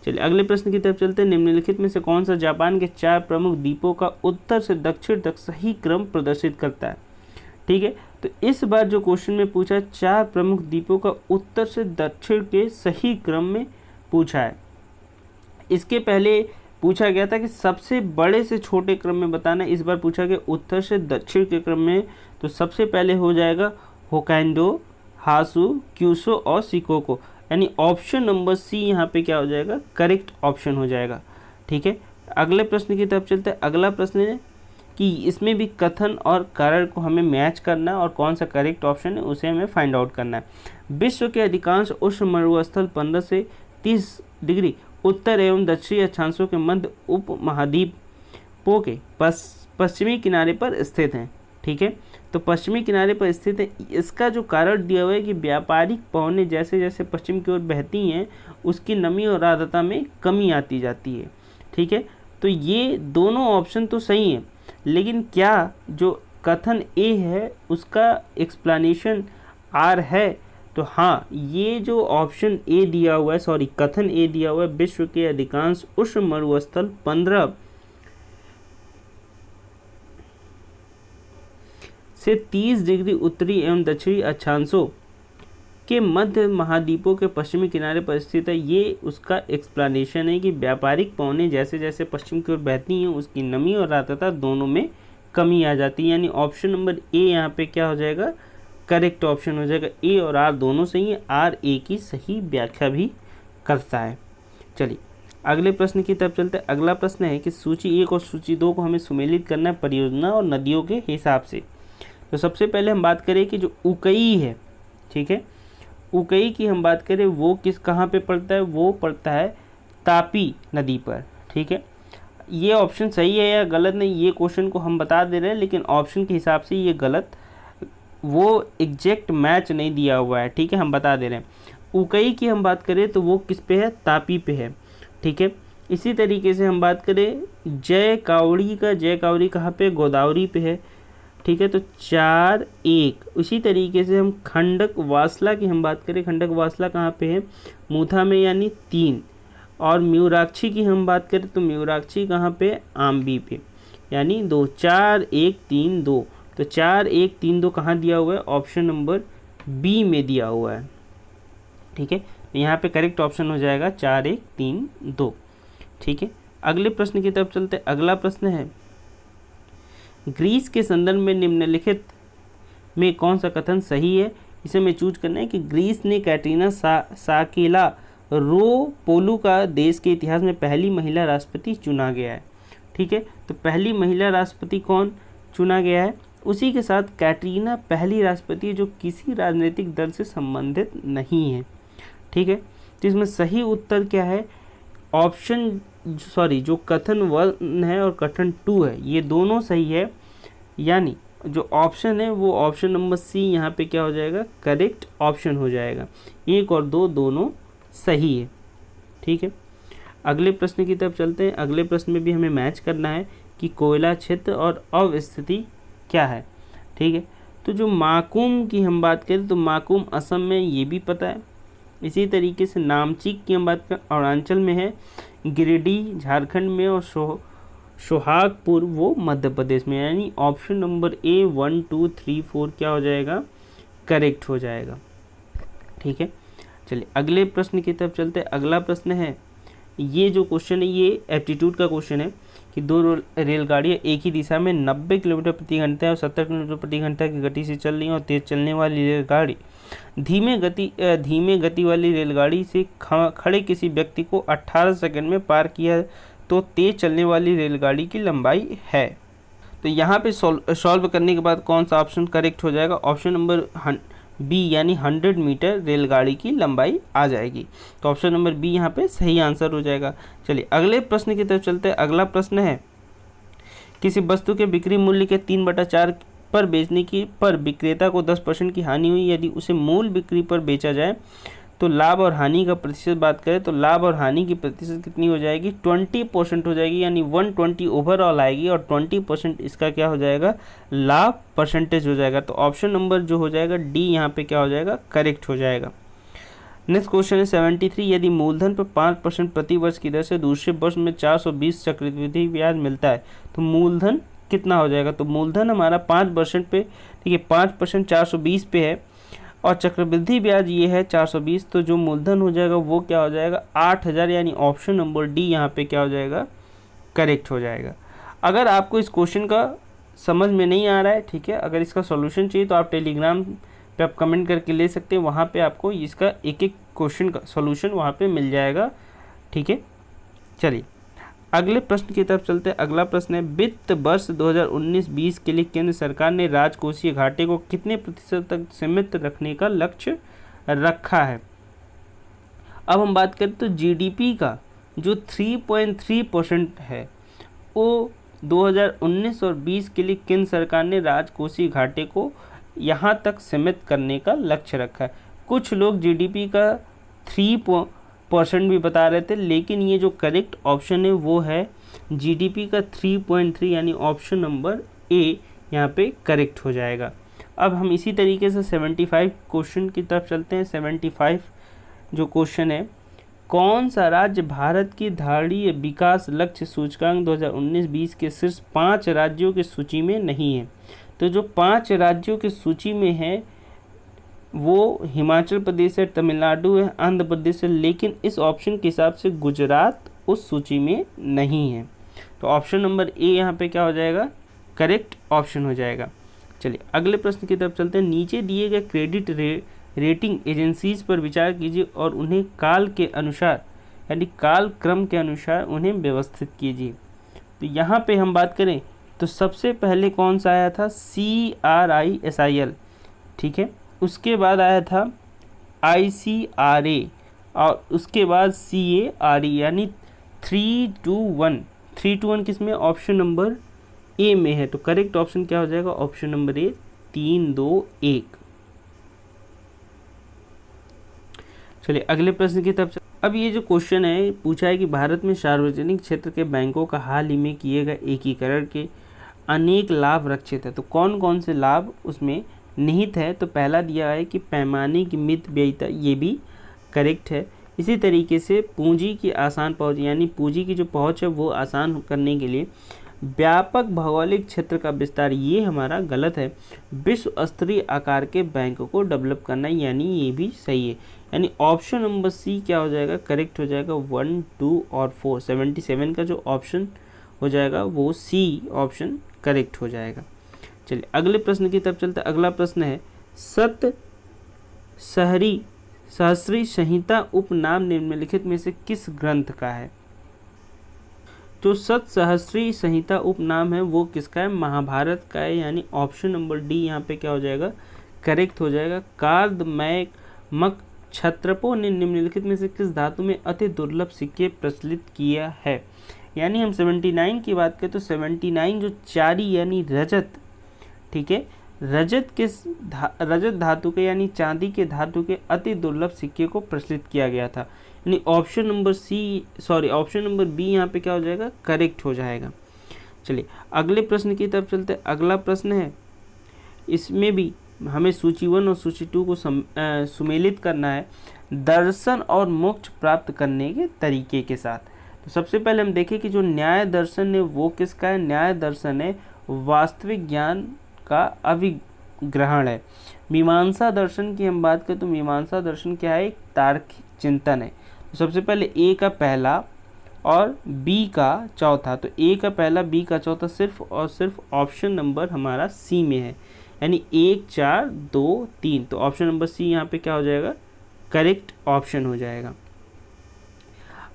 चलिए अगले प्रश्न की तरफ चलते हैं। निम्नलिखित में से कौन सा जापान के 4 प्रमुख द्वीपों का उत्तर से दक्षिण तक सही क्रम प्रदर्शित करता है? ठीक है, तो इस बार जो क्वेश्चन में पूछा है 4 प्रमुख द्वीपों का उत्तर से दक्षिण के सही क्रम में पूछा है। इसके पहले पूछा गया था कि सबसे बड़े से छोटे क्रम में बताना, इस बार पूछा गया उत्तर से दक्षिण के क्रम में। तो सबसे पहले हो जाएगा होकाइडो, हासु, क्यूशो और शिकोको, यानी ऑप्शन नंबर सी यहाँ पे क्या हो जाएगा? करेक्ट ऑप्शन हो जाएगा। ठीक है, अगले प्रश्न की तरफ चलते हैं। अगला प्रश्न है कि इसमें भी कथन और कारण को हमें मैच करना है और कौन सा करेक्ट ऑप्शन है उसे हमें फाइंड आउट करना है। विश्व के अधिकांश उष्ण मरुस्थल 15 से 30 डिग्री उत्तर एवं दक्षिणी अक्षांशों के मध्य उप महाद्वीपों के पश्चिमी किनारे पर स्थित हैं। ठीक है, तो पश्चिमी किनारे पर स्थित है। इसका जो कारण दिया हुआ है कि व्यापारिक पवनें जैसे जैसे पश्चिम की ओर बहती हैं उसकी नमी और आर्द्रता में कमी आती जाती है। ठीक है, तो ये दोनों ऑप्शन तो सही हैं, लेकिन क्या जो कथन ए है उसका एक्सप्लेनेशन आर है? तो हाँ, ये जो ऑप्शन ए दिया हुआ है, सॉरी कथन ए दिया हुआ है, विश्व के अधिकांश उष्ण मरुस्थल 15 से 30 डिग्री उत्तरी एवं दक्षिणी अक्षांशों के मध्य महाद्वीपों के पश्चिमी किनारे पर स्थित है। ये उसका एक्सप्लेनेशन है कि व्यापारिक पवनें जैसे जैसे पश्चिम की ओर बहती हैं उसकी नमी और आर्द्रता दोनों में कमी आ जाती है। यानी ऑप्शन नंबर ए यहाँ पे क्या हो जाएगा? करेक्ट ऑप्शन हो जाएगा। ए और आर दोनों सही है, आर ए की सही व्याख्या भी करता है। चलिए अगले प्रश्न की तरफ चलते हैं। अगला प्रश्न है कि सूची 1 और सूची 2 को हमें सुमेलित करना है परियोजना और नदियों के हिसाब से। तो सबसे पहले हम बात करें कि जो उकई है, ठीक है, उकई की हम बात करें वो कहाँ पे पड़ता है? वो पड़ता है तापी नदी पर। ठीक है, ये ऑप्शन सही है या गलत नहीं ये क्वेश्चन को हम बता दे रहे हैं, लेकिन ऑप्शन के हिसाब से ये गलत, वो एग्जैक्ट मैच नहीं दिया हुआ है। ठीक है, हम बता दे रहे हैं। उकई की हम बात करें तो वो किस पे है? तापी पे है। ठीक है, इसी तरीके से हम बात करें जय कावड़ी का, जय कावड़ी कहाँ पे? गोदावरी पे है। ठीक है, तो 4, 1। इसी तरीके से हम खंडक वासला की हम बात करें, खंडक वासला कहाँ पे है? मूथा में, यानी 3। और म्यूराक्षी की हम बात करें तो म्यूराक्षी कहाँ पे? आम्बी पे, यानी 2, 4, 1, 3, 2। तो 4 1 3 2 कहाँ दिया हुआ है? ऑप्शन नंबर बी में दिया हुआ है। ठीक है, तो यहाँ पे करेक्ट ऑप्शन हो जाएगा 4 1 3 2। ठीक है, अगले प्रश्न की तरफ चलते हैं। अगला प्रश्न है, ग्रीस के संदर्भ में निम्नलिखित में कौन सा कथन सही है? इसे हमें चूज करना है कि ग्रीस ने कैटरीना साकेला रोपोलू का देश के इतिहास में पहली महिला राष्ट्रपति चुना गया है। ठीक है, तो पहली महिला राष्ट्रपति कौन चुना गया है? उसी के साथ कैटरीना पहली राष्ट्रपति है जो किसी राजनीतिक दल से संबंधित नहीं है। ठीक है, तो इसमें सही उत्तर क्या है? ऑप्शन जो कथन 1 है और कथन 2 है, ये दोनों सही है, यानी जो ऑप्शन है वो ऑप्शन नंबर सी यहाँ पे क्या हो जाएगा? करेक्ट ऑप्शन हो जाएगा। 1 और 2 दोनों सही है। ठीक है, अगले प्रश्न की तरफ चलते हैं। अगले प्रश्न में भी हमें मैच करना है कि कोयला क्षेत्र और अवस्थिति क्या है। ठीक है, तो जो माकुम की हम बात करें तो माकुम असम में, ये भी पता है। इसी तरीके से नामचिक की हम बात करें अरुणाचल में है, गिरिडीह झारखंड में, और सोहागपुर वो मध्य प्रदेश में, यानी ऑप्शन नंबर ए 1 2 3 4 क्या हो जाएगा? करेक्ट हो जाएगा। ठीक है, चलिए अगले प्रश्न की तरफ चलते हैं। अगला प्रश्न है, ये जो क्वेश्चन है ये एप्टीट्यूड का क्वेश्चन है कि 2 रेलगाड़ियाँ एक ही दिशा में 90 किलोमीटर प्रति घंटा और 70 किलोमीटर प्रति घंटा की गति से चल रही हैं और तेज चलने वाली रेलगाड़ी धीमे गति वाली रेलगाड़ी से खड़े किसी व्यक्ति को 18 सेकंड में पार किया तो तेज चलने वाली रेलगाड़ी की लंबाई है। तो यहाँ पे सॉल्व करने के बाद कौन सा ऑप्शन करेक्ट हो जाएगा? ऑप्शन नंबर बी, यानी 100 मीटर रेलगाड़ी की लंबाई आ जाएगी। तो ऑप्शन नंबर बी यहाँ पे सही आंसर हो जाएगा। चलिए अगले प्रश्न की तरफ चलते हैं। अगला प्रश्न है, किसी वस्तु के बिक्री मूल्य के 3/4 पर बेचने की पर विक्रेता को 10% की हानि हुई, यदि उसे मूल बिक्री पर बेचा जाए तो लाभ और हानि का प्रतिशत बात करें तो लाभ और हानि की प्रतिशत कितनी हो जाएगी? 20% हो जाएगी, यानी 120 ओवरऑल आएगी और 20% इसका क्या हो जाएगा? लाभ परसेंटेज हो जाएगा। तो ऑप्शन नंबर जो हो जाएगा डी यहाँ पे क्या हो जाएगा? करेक्ट हो जाएगा। नेक्स्ट क्वेश्चन है 73, यदि मूलधन पर 5% प्रति वर्ष की दर से दूसरे वर्ष में 420 चक्रवृद्धि ब्याज मिलता है तो मूलधन कितना हो जाएगा? तो मूलधन हमारा 5% पे, ठीक है, 5% 420 पे है और चक्रवृद्धि ब्याज ये है 420, तो जो मूलधन हो जाएगा वो क्या हो जाएगा? 8000, यानी ऑप्शन नंबर डी यहाँ पे क्या हो जाएगा? करेक्ट हो जाएगा। अगर आपको इस क्वेश्चन का समझ में नहीं आ रहा है, ठीक है, अगर इसका सॉल्यूशन चाहिए तो आप टेलीग्राम पे आप कमेंट करके ले सकते हैं, वहाँ पे आपको इसका एक एक क्वेश्चन का सॉल्यूशन वहाँ पे मिल जाएगा। ठीक है, चलिए अगले प्रश्न की तरफ चलते हैं। अगला प्रश्न है, वित्त वर्ष 2019-20 के लिए केंद्र सरकार ने राजकोषीय घाटे को कितने प्रतिशत तक सीमित रखने का लक्ष्य रखा है? अब हम बात करें तो जीडीपी का जो 3.3% है वो 2019 और 20 के लिए केंद्र सरकार ने राजकोषीय घाटे को यहाँ तक सीमित करने का लक्ष्य रखा है। कुछ लोग जीडीपी का 3% भी बता रहे थे, लेकिन ये जो करेक्ट ऑप्शन है वो है जीडीपी का 3.3, यानी ऑप्शन नंबर ए यहाँ पे करेक्ट हो जाएगा। अब हम इसी तरीके से 75 क्वेश्चन की तरफ चलते हैं। 75 जो क्वेश्चन है, कौन सा राज्य भारत की धारणीय विकास लक्ष्य सूचकांक 2019-20 के शीर्ष 5 राज्यों की सूची में नहीं है? तो जो 5 राज्यों की सूची में है वो हिमाचल प्रदेश है, तमिलनाडु है, आंध्र प्रदेश है, लेकिन इस ऑप्शन के हिसाब से गुजरात उस सूची में नहीं है। तो ऑप्शन नंबर ए यहाँ पे क्या हो जाएगा? करेक्ट ऑप्शन हो जाएगा। चलिए अगले प्रश्न की तरफ चलते हैं। नीचे दिए गए क्रेडिट रेटिंग एजेंसीज पर विचार कीजिए और उन्हें काल के अनुसार, यानी काल क्रम के अनुसार उन्हें व्यवस्थित कीजिए। तो यहाँ पे हम बात करें तो सबसे पहले कौन सा आया था? CRISIL, ठीक है, उसके बाद आया था ICRA और उसके बाद CARE, यानी 3 to 1। 3 to 1 किस में? ऑप्शन नंबर ए में है। तो करेक्ट ऑप्शन क्या हो जाएगा? Option number A 3 2 1। चलिए अगले प्रश्न की तरफ। अब ये जो क्वेश्चन है पूछा है कि भारत में सार्वजनिक क्षेत्र के बैंकों का हाल ही में किए गए एकीकरण के अनेक लाभ रक्षित है। तो कौन कौन से लाभ उसमें निहित है? तो पहला दिया है कि पैमाने की मित व्ययिता, ये भी करेक्ट है। इसी तरीके से पूंजी की आसान पहुंच, यानी पूंजी की जो पहुंच है वो आसान करने के लिए व्यापक भौगोलिक क्षेत्र का विस्तार, ये हमारा गलत है। विश्व स्तरीय आकार के बैंकों को डेवलप करना, यानी ये भी सही है। यानी ऑप्शन नंबर सी क्या हो जाएगा, करेक्ट हो जाएगा। 1, 2 और 4, 77 का जो ऑप्शन हो जाएगा वो सी ऑप्शन करेक्ट हो जाएगा। चलिए अगले प्रश्न की तरफ चलते हैं। अगला प्रश्न है सत सहस्री संहिता उपनाम निम्नलिखित में से किस ग्रंथ का है। तो सत सहस्री संहिता उपनाम है वो किसका है, महाभारत का है। यानी ऑप्शन नंबर डी यहाँ पे क्या हो जाएगा, करेक्ट हो जाएगा। कार्दमैक् क्षत्रपों ने निम्नलिखित में से किस धातु में अति दुर्लभ सिक्के प्रचलित किया है। यानी हम 79 की बात करें तो 79 जो चारी यानी रजत, ठीक है, रजत धातु के यानी चांदी के धातु के अति दुर्लभ सिक्के को प्रचलित किया गया था। यानी ऑप्शन नंबर बी यहाँ पे क्या हो जाएगा, करेक्ट हो जाएगा। चलिए अगले प्रश्न की तरफ चलते हैं। अगला प्रश्न है, इसमें भी हमें सूची 1 और सूची 2 को सुमेलित करना है दर्शन और मोक्ष प्राप्त करने के तरीके के साथ। तो सबसे पहले हम देखें कि जो न्याय दर्शन है वो किसका है। न्याय दर्शन है वास्तविक ज्ञान का अभिग्रहण है। मीमांसा दर्शन की हम बात करें तो मीमांसा दर्शन क्या है, एक तार्किक चिंतन है। तो सबसे पहले ए का पहला और बी का चौथा, तो ए का पहला बी का चौथा सिर्फ और सिर्फ ऑप्शन नंबर हमारा सी में है। यानी 1, 4, 2, 3, तो ऑप्शन नंबर सी यहाँ पे क्या हो जाएगा, करेक्ट ऑप्शन हो जाएगा।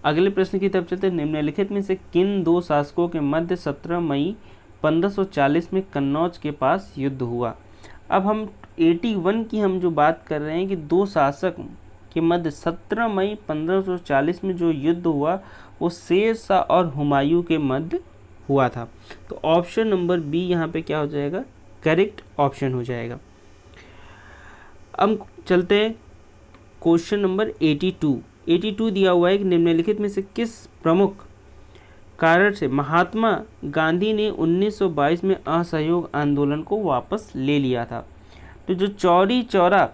अगले प्रश्न की तरफ चलते हैं। निम्नलिखित में से किन दो शासकों के मध्य 17 मई 1540 में कन्नौज के पास युद्ध हुआ। अब हम 81 की हम जो बात कर रहे हैं कि दो शासक के मध्य 17 मई 1540 में जो युद्ध हुआ वो शेर शाह और हुमायूं के मध्य हुआ था। तो ऑप्शन नंबर बी यहाँ पे क्या हो जाएगा, करेक्ट ऑप्शन हो जाएगा। अब चलते हैं क्वेश्चन नंबर 82 दिया हुआ है कि निम्नलिखित में से किस प्रमुख कारण से महात्मा गांधी ने 1922 में असहयोग आंदोलन को वापस ले लिया था। तो जो चौरी चौरा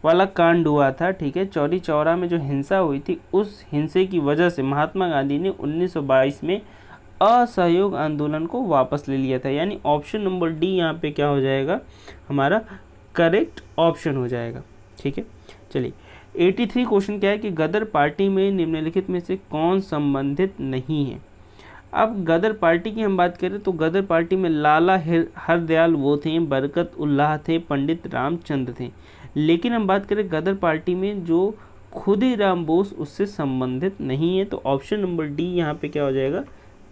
वाला कांड हुआ था, ठीक है, चौरी चौरा में जो हिंसा हुई थी उस हिंसे की वजह से महात्मा गांधी ने 1922 में असहयोग आंदोलन को वापस ले लिया था। यानी ऑप्शन नंबर डी यहाँ पे क्या हो जाएगा, हमारा करेक्ट ऑप्शन हो जाएगा। ठीक है, चलिए 83 क्वेश्चन क्या है कि गदर पार्टी में निम्नलिखित में से कौन संबंधित नहीं है। अब गदर पार्टी की हम बात करें तो गदर पार्टी में लाला हरदयाल वो थे, बरकत उल्लाह थे, पंडित रामचंद्र थे। लेकिन हम बात करें गदर पार्टी में जो खुदीराम बोस उससे संबंधित नहीं है। तो ऑप्शन नंबर डी यहाँ पे क्या हो जाएगा,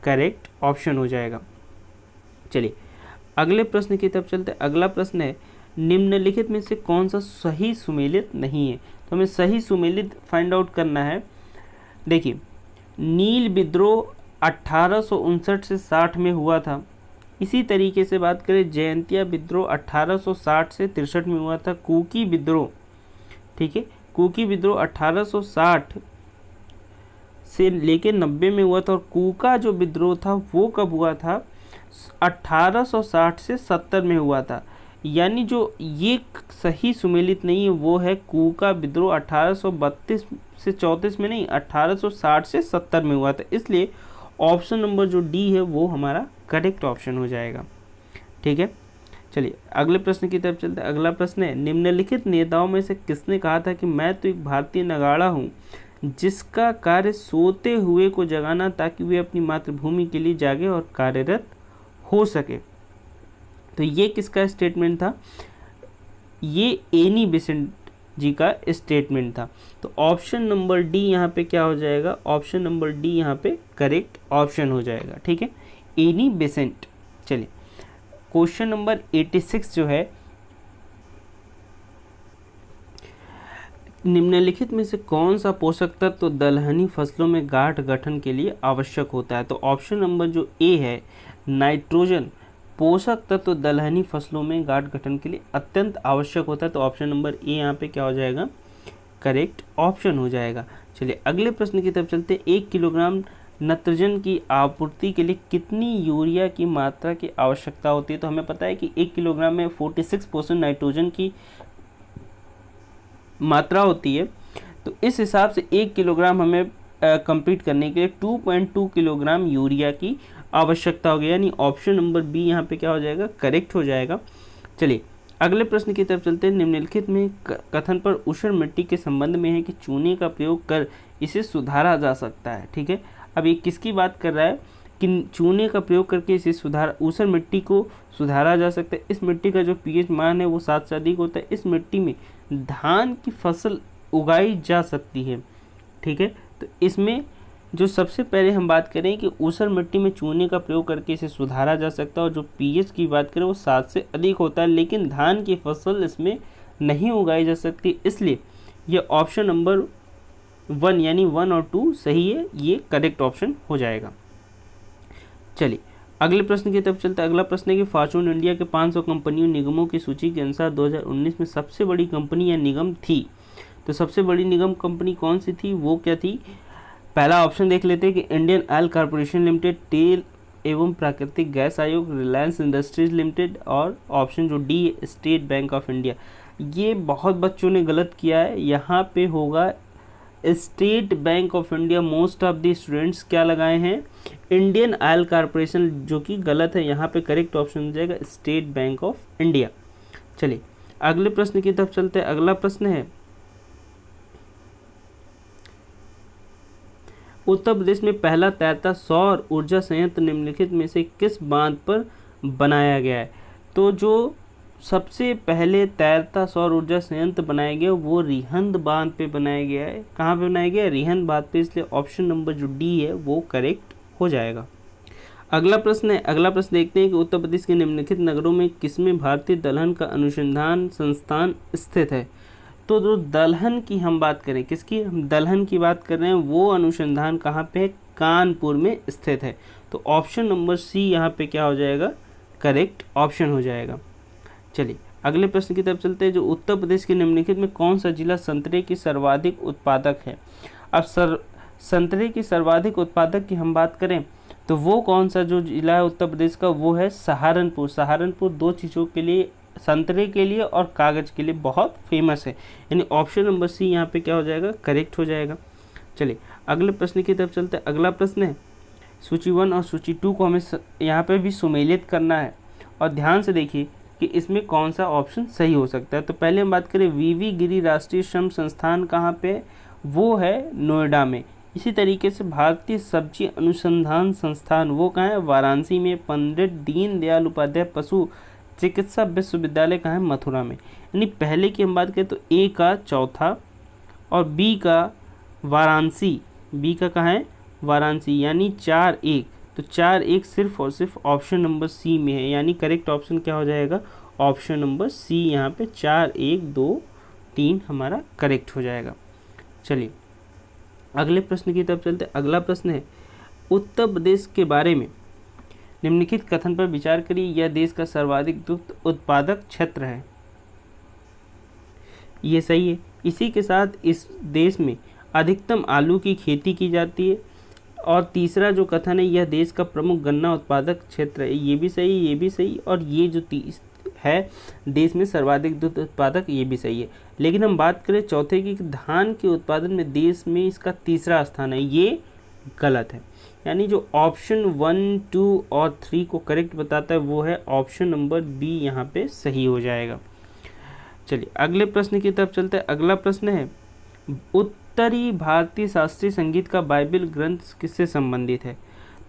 करेक्ट ऑप्शन हो जाएगा। चलिए अगले प्रश्न की तरफ चलते हैं। अगला प्रश्न है निम्नलिखित में से कौन सा सही सुमेलित नहीं है। तो हमें सही सुमेलित फाइंड आउट करना है। देखिए नील विद्रोह 1859 से 60 में हुआ था। इसी तरीके से बात करें जयंतिया विद्रोह 1860 से 63 में हुआ था। कुकी विद्रोह, ठीक है, कुकी विद्रोह 1860 से लेके 90 में हुआ था। और कूका जो विद्रोह था वो कब हुआ था, 1860 से 70 में हुआ था। यानी जो ये सही सुमेलित नहीं है वो है कूका विद्रोह 1832 से 34 में नहीं, 1860 से 70 में हुआ था। इसलिए ऑप्शन नंबर जो डी है वो हमारा करेक्ट ऑप्शन हो जाएगा। ठीक है, चलिए अगले प्रश्न की तरफ चलते हैं। अगला प्रश्न है निम्नलिखित नेताओं में से किसने कहा था कि मैं तो एक भारतीय नगाड़ा हूँ जिसका कार्य सोते हुए को जगाना ताकि वे अपनी मातृभूमि के लिए जागे और कार्यरत हो सके। तो ये किसका स्टेटमेंट था, ये एनी बेसेंट जी का स्टेटमेंट था। तो ऑप्शन नंबर डी यहाँ पे क्या हो जाएगा, ऑप्शन नंबर डी यहाँ पे करेक्ट ऑप्शन हो जाएगा। ठीक है, एनी बेसेंट। चलिए क्वेश्चन नंबर 86 जो है, निम्नलिखित में से कौन सा पोषक तत्व तो दलहनी फसलों में गांठ गठन के लिए आवश्यक होता है। तो ऑप्शन नंबर जो ए है नाइट्रोजन पोषक तत्व तो दलहनी फसलों में गांठ गठन के लिए अत्यंत आवश्यक होता है। तो ऑप्शन नंबर ए यहाँ पे क्या हो जाएगा, करेक्ट ऑप्शन हो जाएगा। चलिए अगले प्रश्न की तरफ चलते हैं। 1 किलोग्राम नाइट्रोजन की आपूर्ति के लिए कितनी यूरिया की मात्रा की आवश्यकता होती है। तो हमें पता है कि 1 किलोग्राम में 46% नाइट्रोजन की मात्रा होती है। तो इस हिसाब से 1 किलोग्राम हमें कंप्लीट करने के लिए 2.2 किलोग्राम यूरिया की आवश्यकता होगी, यानी ऑप्शन नंबर बी यहाँ पे क्या हो जाएगा, करेक्ट हो जाएगा। चलिए अगले प्रश्न की तरफ चलते हैं। निम्नलिखित में कथन पर ऊसर मिट्टी के संबंध में है कि चूने का प्रयोग कर इसे सुधारा जा सकता है। ठीक है, अब ये किसकी बात कर रहा है कि चूने का प्रयोग करके इसे ऊसर मिट्टी को सुधारा जा सकता है। इस मिट्टी का जो पीएच मान है वो 7 से अधिक होता है। इस मिट्टी में धान की फसल उगाई जा सकती है। ठीक है, तो इसमें जो सबसे पहले हम बात करें कि ऊसर मिट्टी में चूने का प्रयोग करके इसे सुधारा जा सकता है, और जो पीएच की बात करें वो 7 से अधिक होता है, लेकिन धान की फसल इसमें नहीं उगाई जा सकती, इसलिए ये ऑप्शन नंबर 1 यानी 1 और 2 सही है, ये करेक्ट ऑप्शन हो जाएगा। चलिए अगले प्रश्न की तरफ चलते हैं। अगला प्रश्न है कि फॉर्च्यून इंडिया के 500 कंपनियों निगमों की सूची के अनुसार 2019 में सबसे बड़ी कंपनी या निगम थी। तो सबसे बड़ी निगम कंपनी कौन सी थी, वो क्या थी? पहला ऑप्शन देख लेते हैं कि इंडियन ऑयल कॉर्पोरेशन लिमिटेड, तेल एवं प्राकृतिक गैस आयोग, रिलायंस इंडस्ट्रीज लिमिटेड, और ऑप्शन जो D state bank of India. ये बहुत बच्चों ने गलत किया है, यहाँ पे होगा state bank of India. Most of the students क्या लगाए हैं, इंडियन ऑयल कॉर्पोरेशन, जो कि गलत है। यहाँ पे करेक्ट ऑप्शन हो जाएगा स्टेट बैंक ऑफ इंडिया। चलिए अगले प्रश्न की तरफ चलते हैं। अगला प्रश्न है उत्तर प्रदेश में पहला तैरता सौर ऊर्जा संयंत्र निम्नलिखित में से किस बांध पर बनाया गया है? तो जो सबसे पहले तैरता सौर ऊर्जा संयंत्र बनाया गया वो रिहंद बांध पे बनाया गया है। कहाँ पे बनाया गया? रिहंद बांध पे, इसलिए ऑप्शन नंबर जो डी है वो करेक्ट हो जाएगा। अगला प्रश्न है, अगला प्रश्न देखते हैं कि उत्तर प्रदेश के निम्नलिखित नगरों में किसमें भारतीय दलहन का अनुसंधान संस्थान स्थित है? तो जो दलहन की हम बात करें, किसकी हम दलहन की बात कर रहे हैं, वो अनुसंधान कहाँ पे है? कानपुर में स्थित है। तो ऑप्शन नंबर सी यहाँ पे क्या हो जाएगा? करेक्ट ऑप्शन हो जाएगा। चलिए अगले प्रश्न की तरफ चलते हैं। जो उत्तर प्रदेश के निम्नलिखित में कौन सा जिला संतरे की सर्वाधिक उत्पादक है? अब संतरे की सर्वाधिक उत्पादक की हम बात करें तो वो कौन सा जो जिला है उत्तर प्रदेश का, वो है सहारनपुर। सहारनपुर दो चीज़ों के लिए, संतरे के लिए और कागज़ के लिए बहुत फेमस है, यानी ऑप्शन नंबर सी यहाँ पे क्या हो जाएगा? करेक्ट हो जाएगा। चलिए अगले प्रश्न की तरफ चलते हैं। अगला प्रश्न है सूची 1 और सूची 2 को हमें यहाँ पे भी सुमेलित करना है, और ध्यान से देखिए कि इसमें कौन सा ऑप्शन सही हो सकता है। तो पहले हम बात करें वीवी गिरी राष्ट्रीय श्रम संस्थान कहाँ पे? वो है नोएडा में। इसी तरीके से भारतीय सब्जी अनुसंधान संस्थान वो कहाँ है? वाराणसी में। पंडित दीनदयाल उपाध्याय पशु चिकित्सा विश्वविद्यालय कहाँ है? मथुरा में। यानी पहले की हम बात करें तो ए का चौथा और बी का वाराणसी, बी का कहाँ है? वाराणसी, यानी 4-1। तो 4-1 सिर्फ और सिर्फ ऑप्शन नंबर सी में है, यानी करेक्ट ऑप्शन क्या हो जाएगा? Option number C. यहाँ पे 4-1-2-3 हमारा करेक्ट हो जाएगा। चलिए अगले प्रश्न की तरफ चलते हैं। अगला प्रश्न है उत्तर प्रदेश के बारे में निम्नलिखित कथन पर विचार करिए, यह देश का सर्वाधिक दुग्ध उत्पादक क्षेत्र है। ये सही है। इसी के साथ इस देश में अधिकतम आलू की खेती की जाती है, और तीसरा जो कथन है यह देश का प्रमुख गन्ना उत्पादक क्षेत्र है। ये भी सही, ये भी सही, और ये जो है देश में सर्वाधिक दुग्ध उत्पादक, ये भी सही है। लेकिन हम बात करें चौथे की, धान के उत्पादन में देश में इसका तीसरा स्थान है, ये गलत है। यानी जो ऑप्शन 1, 2 और 3 को करेक्ट बताता है वो है ऑप्शन नंबर बी, यहाँ पे सही हो जाएगा। चलिए अगले प्रश्न की तरफ चलते हैं। अगला प्रश्न है उत्तरी भारतीय शास्त्रीय संगीत का बाइबल ग्रंथ किससे संबंधित है?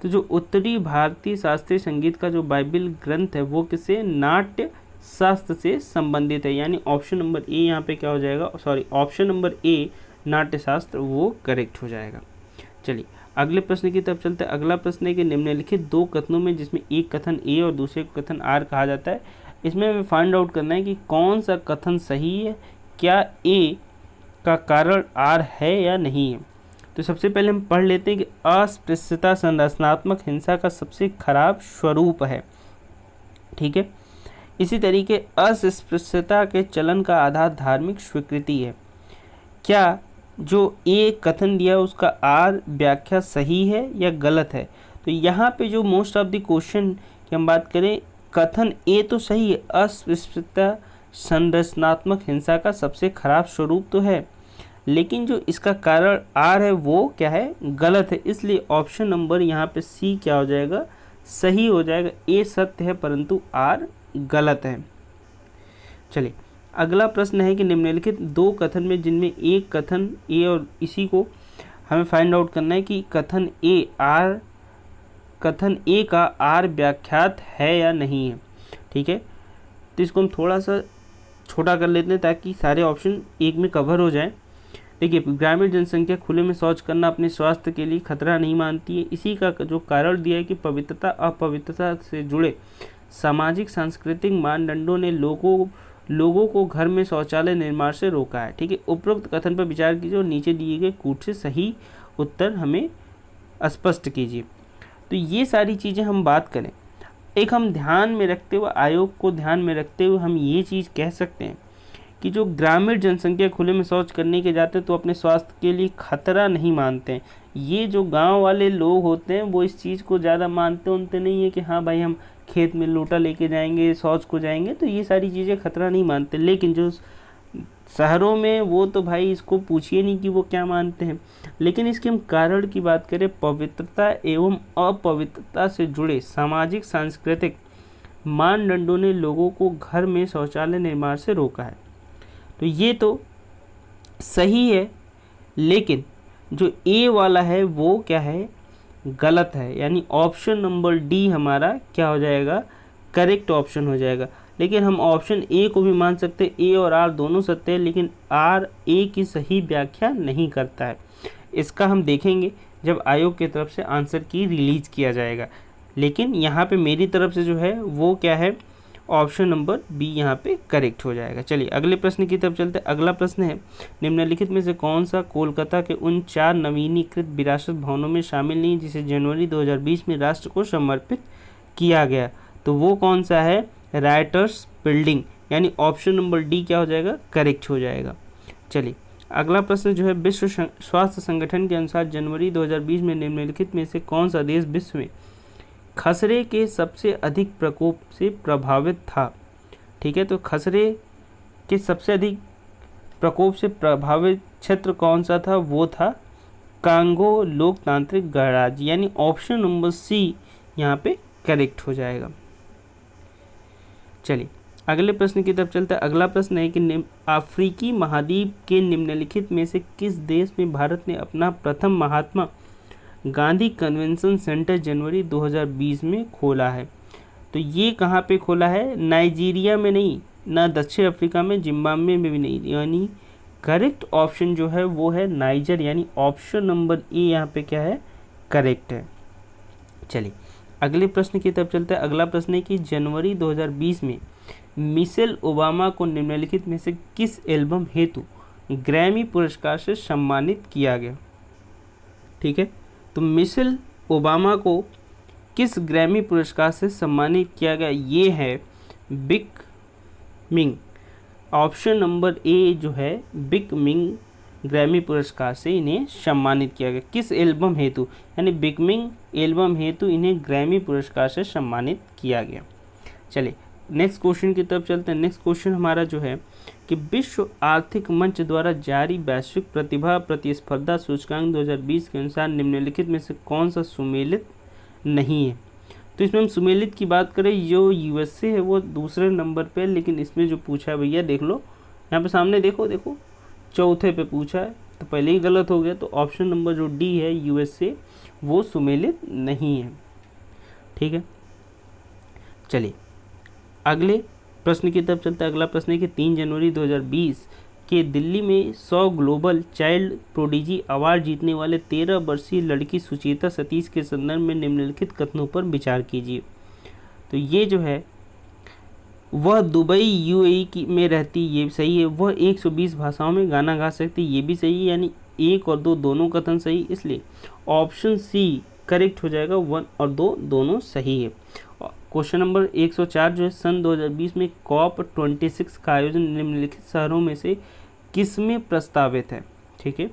तो जो उत्तरी भारतीय शास्त्रीय संगीत का जो बाइबल ग्रंथ है वो किससे? नाट्य शास्त्र से संबंधित है, यानी ऑप्शन नंबर ए यहाँ पे क्या हो जाएगा? सॉरी, ऑप्शन नंबर ए नाट्य शास्त्र वो करेक्ट हो जाएगा। चलिए अगले प्रश्न की तरफ चलते हैं। अगला प्रश्न है कि निम्नलिखित दो कथनों में जिसमें एक कथन ए और दूसरे कथन आर कहा जाता है, इसमें हमें फाइंड आउट करना है कि कौन सा कथन सही है, क्या ए का कारण आर है या नहीं है। तो सबसे पहले हम पढ़ लेते हैं कि अस्पृश्यता संरचनात्मक हिंसा का सबसे खराब स्वरूप है। ठीक है, इसी तरीके अस्पृश्यता के चलन का आधार धार्मिक स्वीकृति है। क्या जो ए कथन दिया उसका आर व्याख्या सही है या गलत है? तो यहाँ पे जो मोस्ट ऑफ द क्वेश्चन की हम बात करें, कथन ए तो सही है, अस्पृश्यता संरचनात्मक हिंसा का सबसे खराब स्वरूप तो है, लेकिन जो इसका कारण आर है वो क्या है? गलत है। इसलिए ऑप्शन नंबर यहाँ पे सी क्या हो जाएगा? सही हो जाएगा। ए सत्य है परंतु आर गलत है। चलिए अगला प्रश्न है कि निम्नलिखित दो कथन में जिनमें एक कथन ए और इसी को हमें फाइंड आउट करना है कि कथन ए का आर व्याख्यात है या नहीं है। ठीक है, तो इसको हम थोड़ा सा छोटा कर लेते हैं ताकि सारे ऑप्शन एक में कवर हो जाए। देखिए, ग्रामीण जनसंख्या खुले में शौच करना अपने स्वास्थ्य के लिए खतरा नहीं मानती है। इसी का जो कारण दिया है कि पवित्रता अपवित्रता से जुड़े सामाजिक सांस्कृतिक मानदंडों ने लोगों को घर में शौचालय निर्माण से रोका है। ठीक है, उपरोक्त कथन पर विचार कीजिए और नीचे दिए गए कूट से सही उत्तर हमें स्पष्ट कीजिए। तो ये सारी चीज़ें हम बात करें, एक हम ध्यान में रखते हुए, आयोग को ध्यान में रखते हुए हम ये चीज़ कह सकते हैं कि जो ग्रामीण जनसंख्या खुले में शौच करने के जाते हैं तो अपने स्वास्थ्य के लिए खतरा नहीं मानते हैं। ये जो गांव वाले लोग होते हैं वो इस चीज़ को ज़्यादा मानते उनते नहीं है कि हाँ भाई हम खेत में लोटा लेके जाएंगे, शौच को जाएंगे, तो ये सारी चीज़ें खतरा नहीं मानते। लेकिन जो शहरों में वो तो भाई इसको पूछिए नहीं कि वो क्या मानते हैं। लेकिन इसके हम कारण की बात करें, पवित्रता एवं अपवित्रता से जुड़े सामाजिक सांस्कृतिक मानदंडों ने लोगों को घर में शौचालय निर्माण से रोका है। तो ये तो सही है, लेकिन जो ए वाला है वो क्या है, गलत है। यानी ऑप्शन नंबर डी हमारा क्या हो जाएगा, करेक्ट ऑप्शन हो जाएगा। लेकिन हम ऑप्शन ए को भी मान सकते हैं, ए और आर दोनों सत्य है, लेकिन आर ए की सही व्याख्या नहीं करता है। इसका हम देखेंगे जब आयोग की तरफ से आंसर की रिलीज किया जाएगा। लेकिन यहाँ पे मेरी तरफ से जो है वो क्या है, ऑप्शन नंबर बी यहाँ पे करेक्ट हो जाएगा। चलिए अगले प्रश्न की तरफ चलते हैं। अगला प्रश्न है, निम्नलिखित में से कौन सा कोलकाता के उन 4 नवीनीकृत विरासत भवनों में शामिल नहीं जिसे जनवरी 2020 में राष्ट्र को समर्पित किया गया। तो वो कौन सा है, राइटर्स बिल्डिंग, यानी ऑप्शन नंबर डी क्या हो जाएगा, करेक्ट हो जाएगा। चलिए अगला प्रश्न जो है, विश्व स्वास्थ्य संगठन के अनुसार जनवरी 2020 में निम्नलिखित में से कौन सा देश विश्व में खसरे के सबसे अधिक प्रकोप से प्रभावित था। ठीक है, तो खसरे के सबसे अधिक प्रकोप से प्रभावित क्षेत्र कौन सा था, वो था कांगो लोकतांत्रिक गणराज्य, यानी ऑप्शन नंबर सी यहाँ पे करेक्ट हो जाएगा। चलिए अगले प्रश्न की तरफ चलते हैं। अगला प्रश्न है कि अफ्रीकी महाद्वीप के निम्नलिखित में से किस देश में भारत ने अपना प्रथम महात्मा गांधी कन्वेंशन सेंटर जनवरी 2020 में खोला है। तो ये कहाँ पे खोला है, नाइजीरिया में नहीं, ना दक्षिण अफ्रीका में, जिम्बाब्वे में भी नहीं, यानी करेक्ट ऑप्शन जो है वो है नाइजर, यानी ऑप्शन नंबर ए यहाँ पे क्या है, करेक्ट है। चलिए अगले प्रश्न की तरफ चलते हैं। अगला प्रश्न है कि जनवरी 2020 में मिशेल ओबामा को निम्नलिखित में से किस एल्बम हेतु ग्रैमी पुरस्कार से सम्मानित किया गया। ठीक है, तो मिशेल ओबामा को किस ग्रैमी पुरस्कार से सम्मानित किया गया, ये है big Ming, option number A जो है बिग मिंग ग्रैमी पुरस्कार से इन्हें सम्मानित किया गया। किस एल्बम हेतु, यानी बिग मिंग एल्बम हेतु इन्हें ग्रैमी पुरस्कार से सम्मानित किया गया। चलिए नेक्स्ट क्वेश्चन की तरफ चलते हैं। नेक्स्ट क्वेश्चन हमारा जो है कि विश्व आर्थिक मंच द्वारा जारी वैश्विक प्रतिभा प्रतिस्पर्धा सूचकांक 2020 के अनुसार निम्नलिखित में से कौन सा सुमेलित नहीं है। तो इसमें हम सुमेलित की बात करें, जो यूएसए है वो दूसरे नंबर पे, लेकिन इसमें जो पूछा है भैया देख लो यहाँ पे सामने, देखो चौथे पे पूछा है, तो पहले ही गलत हो गया। तो ऑप्शन नंबर जो डी है यूएसए वो सुमेलित नहीं है। ठीक है, चलिए अगले प्रश्न की तरफ चलते हैं। अगला प्रश्न है कि 3 जनवरी 2020 के दिल्ली में 100 ग्लोबल चाइल्ड प्रोडिजी अवार्ड जीतने वाले 13 वर्षीय लड़की सुचेता सतीश के संदर्भ में निम्नलिखित कथनों पर विचार कीजिए। तो ये जो है वह दुबई यूएई में रहती, ये सही है। वह 120 भाषाओं में गाना गा सकती, ये भी सही है, यानी 1 और 2 दोनों कथन सही, इसलिए ऑप्शन सी करेक्ट हो जाएगा। 1 और 2 दोनों सही है। क्वेश्चन नंबर 104 जो है, सन 2020 में COP26 का आयोजन निम्नलिखित शहरों में से किसमें प्रस्तावित है। ठीक है,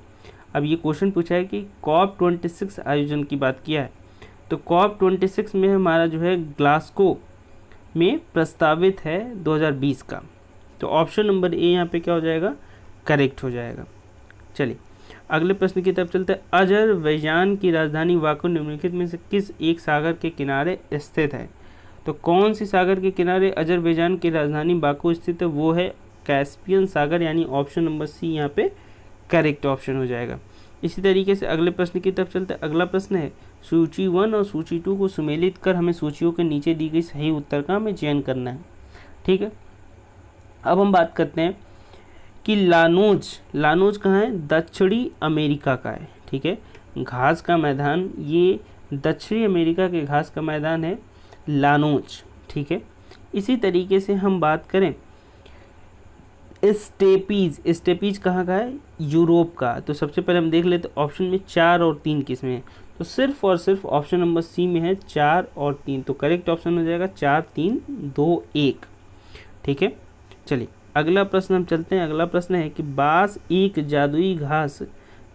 अब ये क्वेश्चन पूछा है कि COP26 आयोजन की बात किया है, तो COP26 में हमारा जो है ग्लासगो में प्रस्तावित है 2020 का। तो ऑप्शन नंबर ए यहाँ पे क्या हो जाएगा, करेक्ट हो जाएगा। चलिए अगले प्रश्न की तरफ चलते हैं। अजरबैजान की राजधानी बाकू निम्नलिखित में से किस एक सागर के किनारे स्थित है? तो कौन सी सागर के किनारे अजरबैजान की राजधानी बाकू स्थित है? वो है कैस्पियन सागर, यानी ऑप्शन नंबर सी यहाँ पे करेक्ट ऑप्शन हो जाएगा। इसी तरीके से अगले प्रश्न की तरफ चलते हैं। अगला प्रश्न है, सूची 1 और सूची 2 को सुमेलित कर हमें सूचियों के नीचे दी गई सही उत्तर का हमें चयन करना है। ठीक है, अब हम बात करते हैं कि लानोज कहाँ है? दक्षिणी अमेरिका का है। ठीक है, घास का मैदान, ये दक्षिणी अमेरिका के घास का मैदान है लानोज। ठीक है, इसी तरीके से हम बात करें स्टेपीज कहाँ का है? यूरोप का। तो सबसे पहले हम देख लेते हैं ऑप्शन में 4 और 3 किसमें है? तो सिर्फ और सिर्फ ऑप्शन नंबर सी में है 4 और 3। तो करेक्ट ऑप्शन हो जाएगा 4 3 2 1। ठीक है, चलिए अगला प्रश्न हम चलते हैं। अगला प्रश्न है कि बांस एक जादुई घास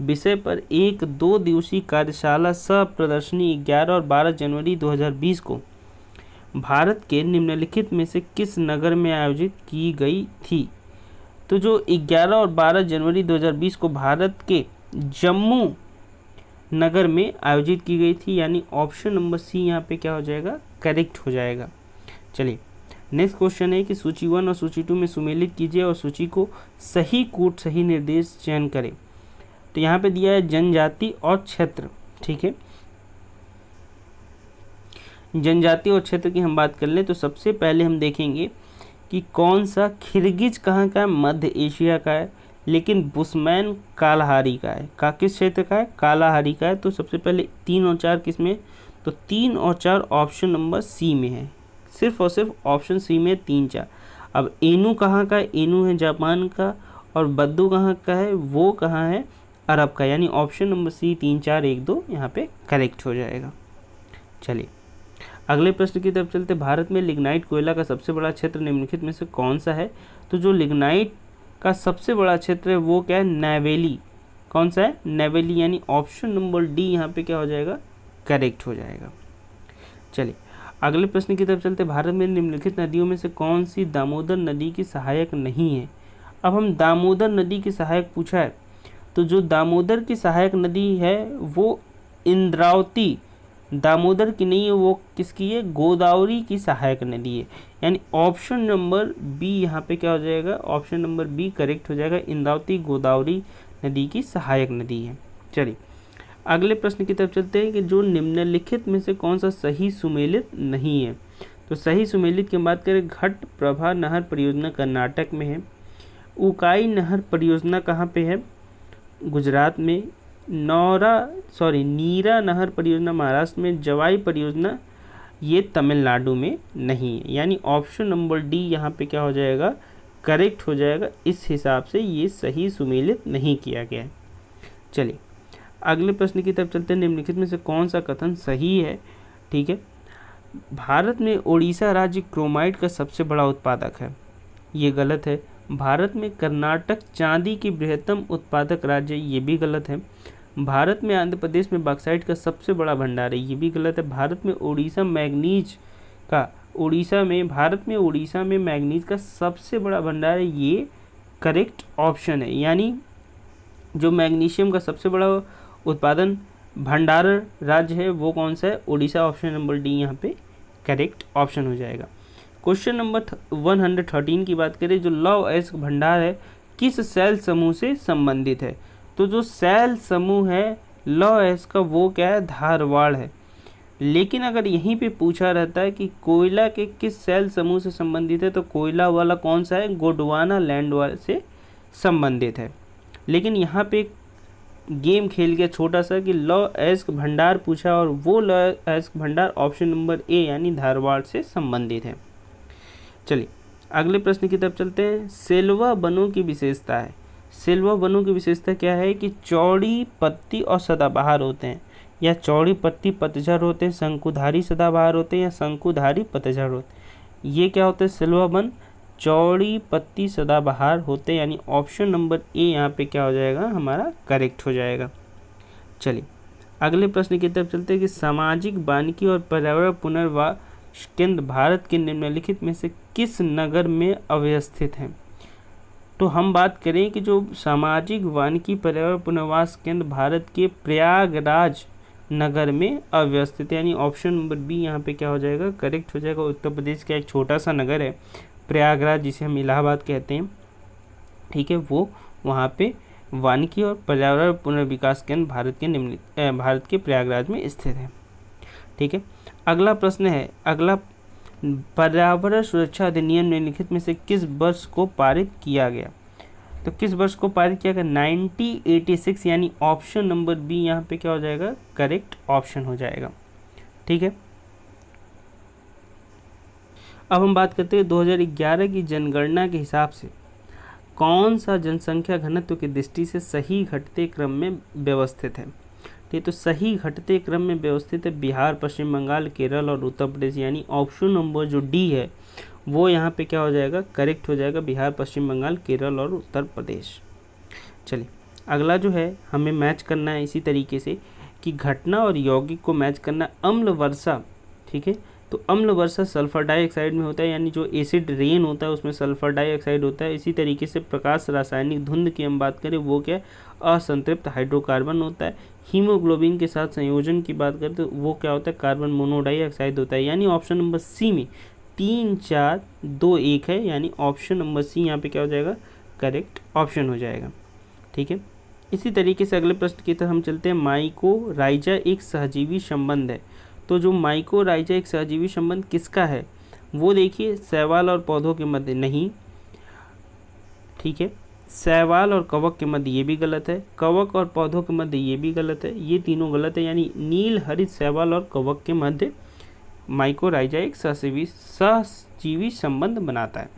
विषय पर एक 2 दिवसीय कार्यशाला सह प्रदर्शनी 11 और 12 जनवरी 2020 को भारत के निम्नलिखित में से किस नगर में आयोजित की गई थी? तो जो 11 और 12 जनवरी 2020 को भारत के जम्मू नगर में आयोजित की गई थी, यानी ऑप्शन नंबर सी यहाँ पे क्या हो जाएगा? करेक्ट हो जाएगा। चलिए नेक्स्ट क्वेश्चन है कि सूची 1 और सूची 2 में सुमेलित कीजिए और सूची को सही कूट सही निर्देश चयन करें। तो यहाँ पे दिया है जनजाति और क्षेत्र। ठीक है, जनजाति और क्षेत्र की हम बात कर लें तो सबसे पहले हम देखेंगे कि कौन सा खिरगिज कहाँ का है? मध्य एशिया का है, लेकिन बुशमैन कालाहारी का है। किस क्षेत्र का है? कालाहारी का है। तो सबसे पहले 3 और 4 किस में? तो 3 और 4 ऑप्शन नंबर सी में है, सिर्फ और सिर्फ ऑप्शन सी में 3 4। अब एनू कहाँ का है? एनू है जापान का, और बद्दू कहाँ का है? वो कहाँ है? अरब का, यानी ऑप्शन नंबर सी 3 4 1 2 यहाँ पे करेक्ट हो जाएगा। चलिए अगले प्रश्न की तरफ चलते। भारत में लिग्नाइट कोयला का सबसे बड़ा क्षेत्र निम्नलिखित में से कौन सा है? तो जो लिग्नाइट का सबसे बड़ा क्षेत्र है वो क्या है? नैवेली। कौन सा है? नैवेली, यानी ऑप्शन नंबर डी यहाँ पे क्या हो जाएगा? करेक्ट हो जाएगा। चलिए अगले प्रश्न की तरफ चलते। भारत में निम्नलिखित नदियों में से कौन सी दामोदर नदी की सहायक नहीं है? अब हम दामोदर नदी की सहायक पूछा है, तो जो दामोदर की सहायक नदी है वो इंद्रावती दामोदर की नहीं है, वो किसकी है? गोदावरी की सहायक नदी है, यानी ऑप्शन नंबर बी यहाँ पे क्या हो जाएगा? ऑप्शन नंबर बी करेक्ट हो जाएगा। इंद्रावती गोदावरी नदी की सहायक नदी है। चलिए अगले प्रश्न की तरफ चलते हैं कि जो निम्नलिखित में से कौन सा सही सुमेलित नहीं है? तो सही सुमेलित की बात करें, घट प्रभा नहर परियोजना कर्नाटक में है, उकाई नहर परियोजना कहाँ पे है? गुजरात में, नीरा नहर परियोजना महाराष्ट्र में, जवाई परियोजना ये तमिलनाडु में नहीं है, यानी ऑप्शन नंबर डी यहाँ पे क्या हो जाएगा? करेक्ट हो जाएगा। इस हिसाब से ये सही सुमेलित नहीं किया गया है। चलिए अगले प्रश्न की तरफ चलते हैं। निम्नलिखित में से कौन सा कथन सही है? ठीक है, भारत में ओडिशा राज्य क्रोमाइट का सबसे बड़ा उत्पादक है, ये गलत है। भारत में कर्नाटक चांदी की बृहत्तम उत्पादक राज्य, ये भी गलत है। भारत में आंध्र प्रदेश में बॉक्साइट का सबसे बड़ा भंडार है, ये भी गलत है। भारत में ओडिशा में ओडिशा में मैग्नीज का सबसे बड़ा भंडार है, ये करेक्ट ऑप्शन है, यानी जो मैग्नीशियम का सबसे बड़ा उत्पादन भंडार राज्य है वो कौन सा है? ओडिशा। ऑप्शन नंबर डी यहाँ पे करेक्ट ऑप्शन हो जाएगा। क्वेश्चन नंबर 113 की बात करें, जो लौह अयस्क भंडार है किस सेल समूह से संबंधित है? तो जो सेल समूह है लौह अयस्क का वो क्या है? धारवाड़ है। लेकिन अगर यहीं पे पूछा रहता है कि कोयला के किस सेल समूह से संबंधित है, तो कोयला वाला कौन सा है? गोंडवाना लैंड वाले से संबंधित है। लेकिन यहाँ पे गेम खेल गया छोटा सा कि लौह अयस्क भंडार पूछा, और वो लौह अयस्क भंडार ऑप्शन नंबर ए यानी धारवाड़ से संबंधित है। चलिए अगले प्रश्न की तरफ चलते हैं। सेल्वा वनों की विशेषता है। सेल्वा वनों की विशेषता क्या है? कि चौड़ी पत्ती और सदाबहार होते हैं, या चौड़ी पत्ती पतझड़ होते हैं, शंकुधारी सदाबहार होते हैं, या शंकुधारी पतझड़ होते हैं। ये क्या होता है? सेल्वा वन चौड़ी पत्ती सदाबहार होते हैं, यानी ऑप्शन नंबर ए यहाँ पे क्या हो जाएगा? हमारा करेक्ट हो जाएगा। चलिए अगले प्रश्न की तरफ चलते हैं कि सामाजिक वानिकी और पर्यावरण पुनर्वास केंद्र भारत के निम्नलिखित में से किस नगर में अवस्थित हैं? तो हम बात करें कि जो सामाजिक वानिकी पर्यावरण पुनर्वास केंद्र भारत के प्रयागराज नगर में अव्यवस्थित है, यानी ऑप्शन नंबर बी यहाँ पे क्या हो जाएगा, करेक्ट हो जाएगा। उत्तर प्रदेश का एक छोटा सा नगर है प्रयागराज, जिसे हम इलाहाबाद कहते हैं, ठीक है, वो वहाँ पे वानिकी और पर्यावरण पुनर्विकास केंद्र भारत के प्रयागराज में स्थित है, ठीक है। अगला प्रश्न है, अगला, पर्यावरण सुरक्षा अधिनियम निम्नलिखित में से किस वर्ष को पारित किया गया? तो किस वर्ष को पारित किया गया? 1986, यानी ऑप्शन नंबर बी यहाँ पे क्या हो जाएगा, करेक्ट ऑप्शन हो जाएगा, ठीक है। अब हम बात करते हैं 2011 की जनगणना के हिसाब से कौन सा जनसंख्या घनत्व की दृष्टि से सही घटते क्रम में व्यवस्थित है? ठीक, तो सही घटते क्रम में व्यवस्थित है बिहार, पश्चिम बंगाल, केरल और उत्तर प्रदेश, यानी ऑप्शन नंबर जो डी है वो यहाँ पे क्या हो जाएगा, करेक्ट हो जाएगा, बिहार, पश्चिम बंगाल, केरल और उत्तर प्रदेश। चलिए अगला जो है हमें मैच करना है इसी तरीके से कि घटना और यौगिक को मैच करना, अम्ल वर्षा, ठीक है, तो अम्ल वर्षा सल्फर डाइऑक्साइड में होता है, यानी जो एसिड रेन होता है उसमें सल्फर डाइऑक्साइड होता है। इसी तरीके से प्रकाश रासायनिक धुंध की हम बात करें वो क्या, असंतृप्त हाइड्रोकार्बन होता है। हीमोग्लोबिन के साथ संयोजन की बात करें तो वो क्या होता है, कार्बन मोनोडाइऑक्साइड होता है। यानी ऑप्शन नंबर सी में 3, 4, 2, 1 है, यानी ऑप्शन नंबर सी यहाँ पे क्या हो जाएगा, करेक्ट ऑप्शन हो जाएगा, ठीक है। इसी तरीके से अगले प्रश्न की तरफ हम चलते हैं। माइकोराइजा एक सहजीवी संबंध है, तो जो माइकोराइजा एक सहजीवी संबंध किसका है वो देखिए, शैवाल और पौधों के मध्य नहीं, ठीक है, शैवाल और कवक के मध्य ये भी गलत है, कवक और पौधों के मध्य ये भी गलत है, ये तीनों गलत है, यानी नील हरित शैवाल और कवक के मध्य माइकोराइजा एक सहजीवी संबंध बनाता है।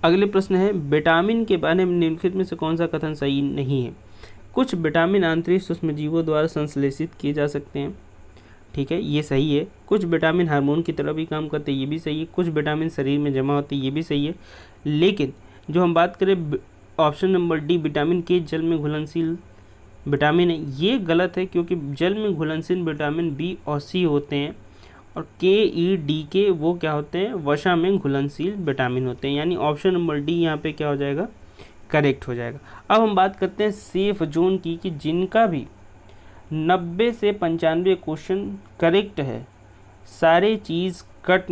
अगले प्रश्न है, विटामिन के बारे में निम्नलिखित में से कौन सा कथन सही नहीं है? कुछ विटामिन आंतरिक सूक्ष्मजीवों द्वारा संश्लेषित किए जा सकते हैं, ठीक है, ये सही है। कुछ विटामिन हार्मोन की तरह भी काम करते हैं, ये भी सही है। कुछ विटामिन शरीर में जमा होते हैं, ये भी सही है। लेकिन जो हम बात करें ऑप्शन नंबर डी, विटामिन के जल में घुलनशील विटामिन है, ये गलत है, क्योंकि जल में घुलनशील विटामिन बी और सी होते हैं और के, ई, डी के वो क्या होते हैं, वसा में घुलनशील विटामिन होते हैं, यानी ऑप्शन नंबर डी यहाँ पे क्या हो जाएगा, करेक्ट हो जाएगा। अब हम बात करते हैं सेफ जोन की, कि जिनका भी 90 से 95 क्वेश्चन करेक्ट है, सारे चीज़ कट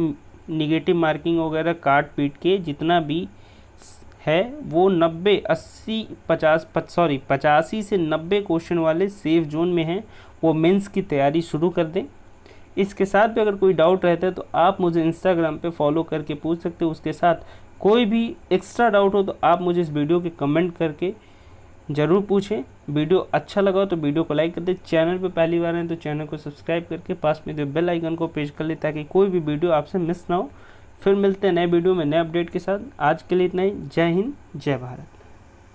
निगेटिव मार्किंग वगैरह काट पीट के जितना भी है वो 90, 80, 85 से 90 क्वेश्चन वाले सेफ जोन में हैं, वो मेंस की तैयारी शुरू कर दें। इसके साथ भी अगर कोई डाउट रहता है तो आप मुझे इंस्टाग्राम पे फॉलो करके पूछ सकते हो। उसके साथ कोई भी एक्स्ट्रा डाउट हो तो आप मुझे इस वीडियो के कमेंट करके ज़रूर पूछें। वीडियो अच्छा लगा हो तो वीडियो को लाइक कर दें। चैनल पे पहली बार हैं तो चैनल को सब्सक्राइब करके पास में जो बेल आइकन को प्रेस कर ले, ताकि कोई भी वीडियो आपसे मिस ना हो। फिर मिलते हैं नए वीडियो में नए अपडेट के साथ। आज के लिए इतना ही। जय हिंद, जय भारत।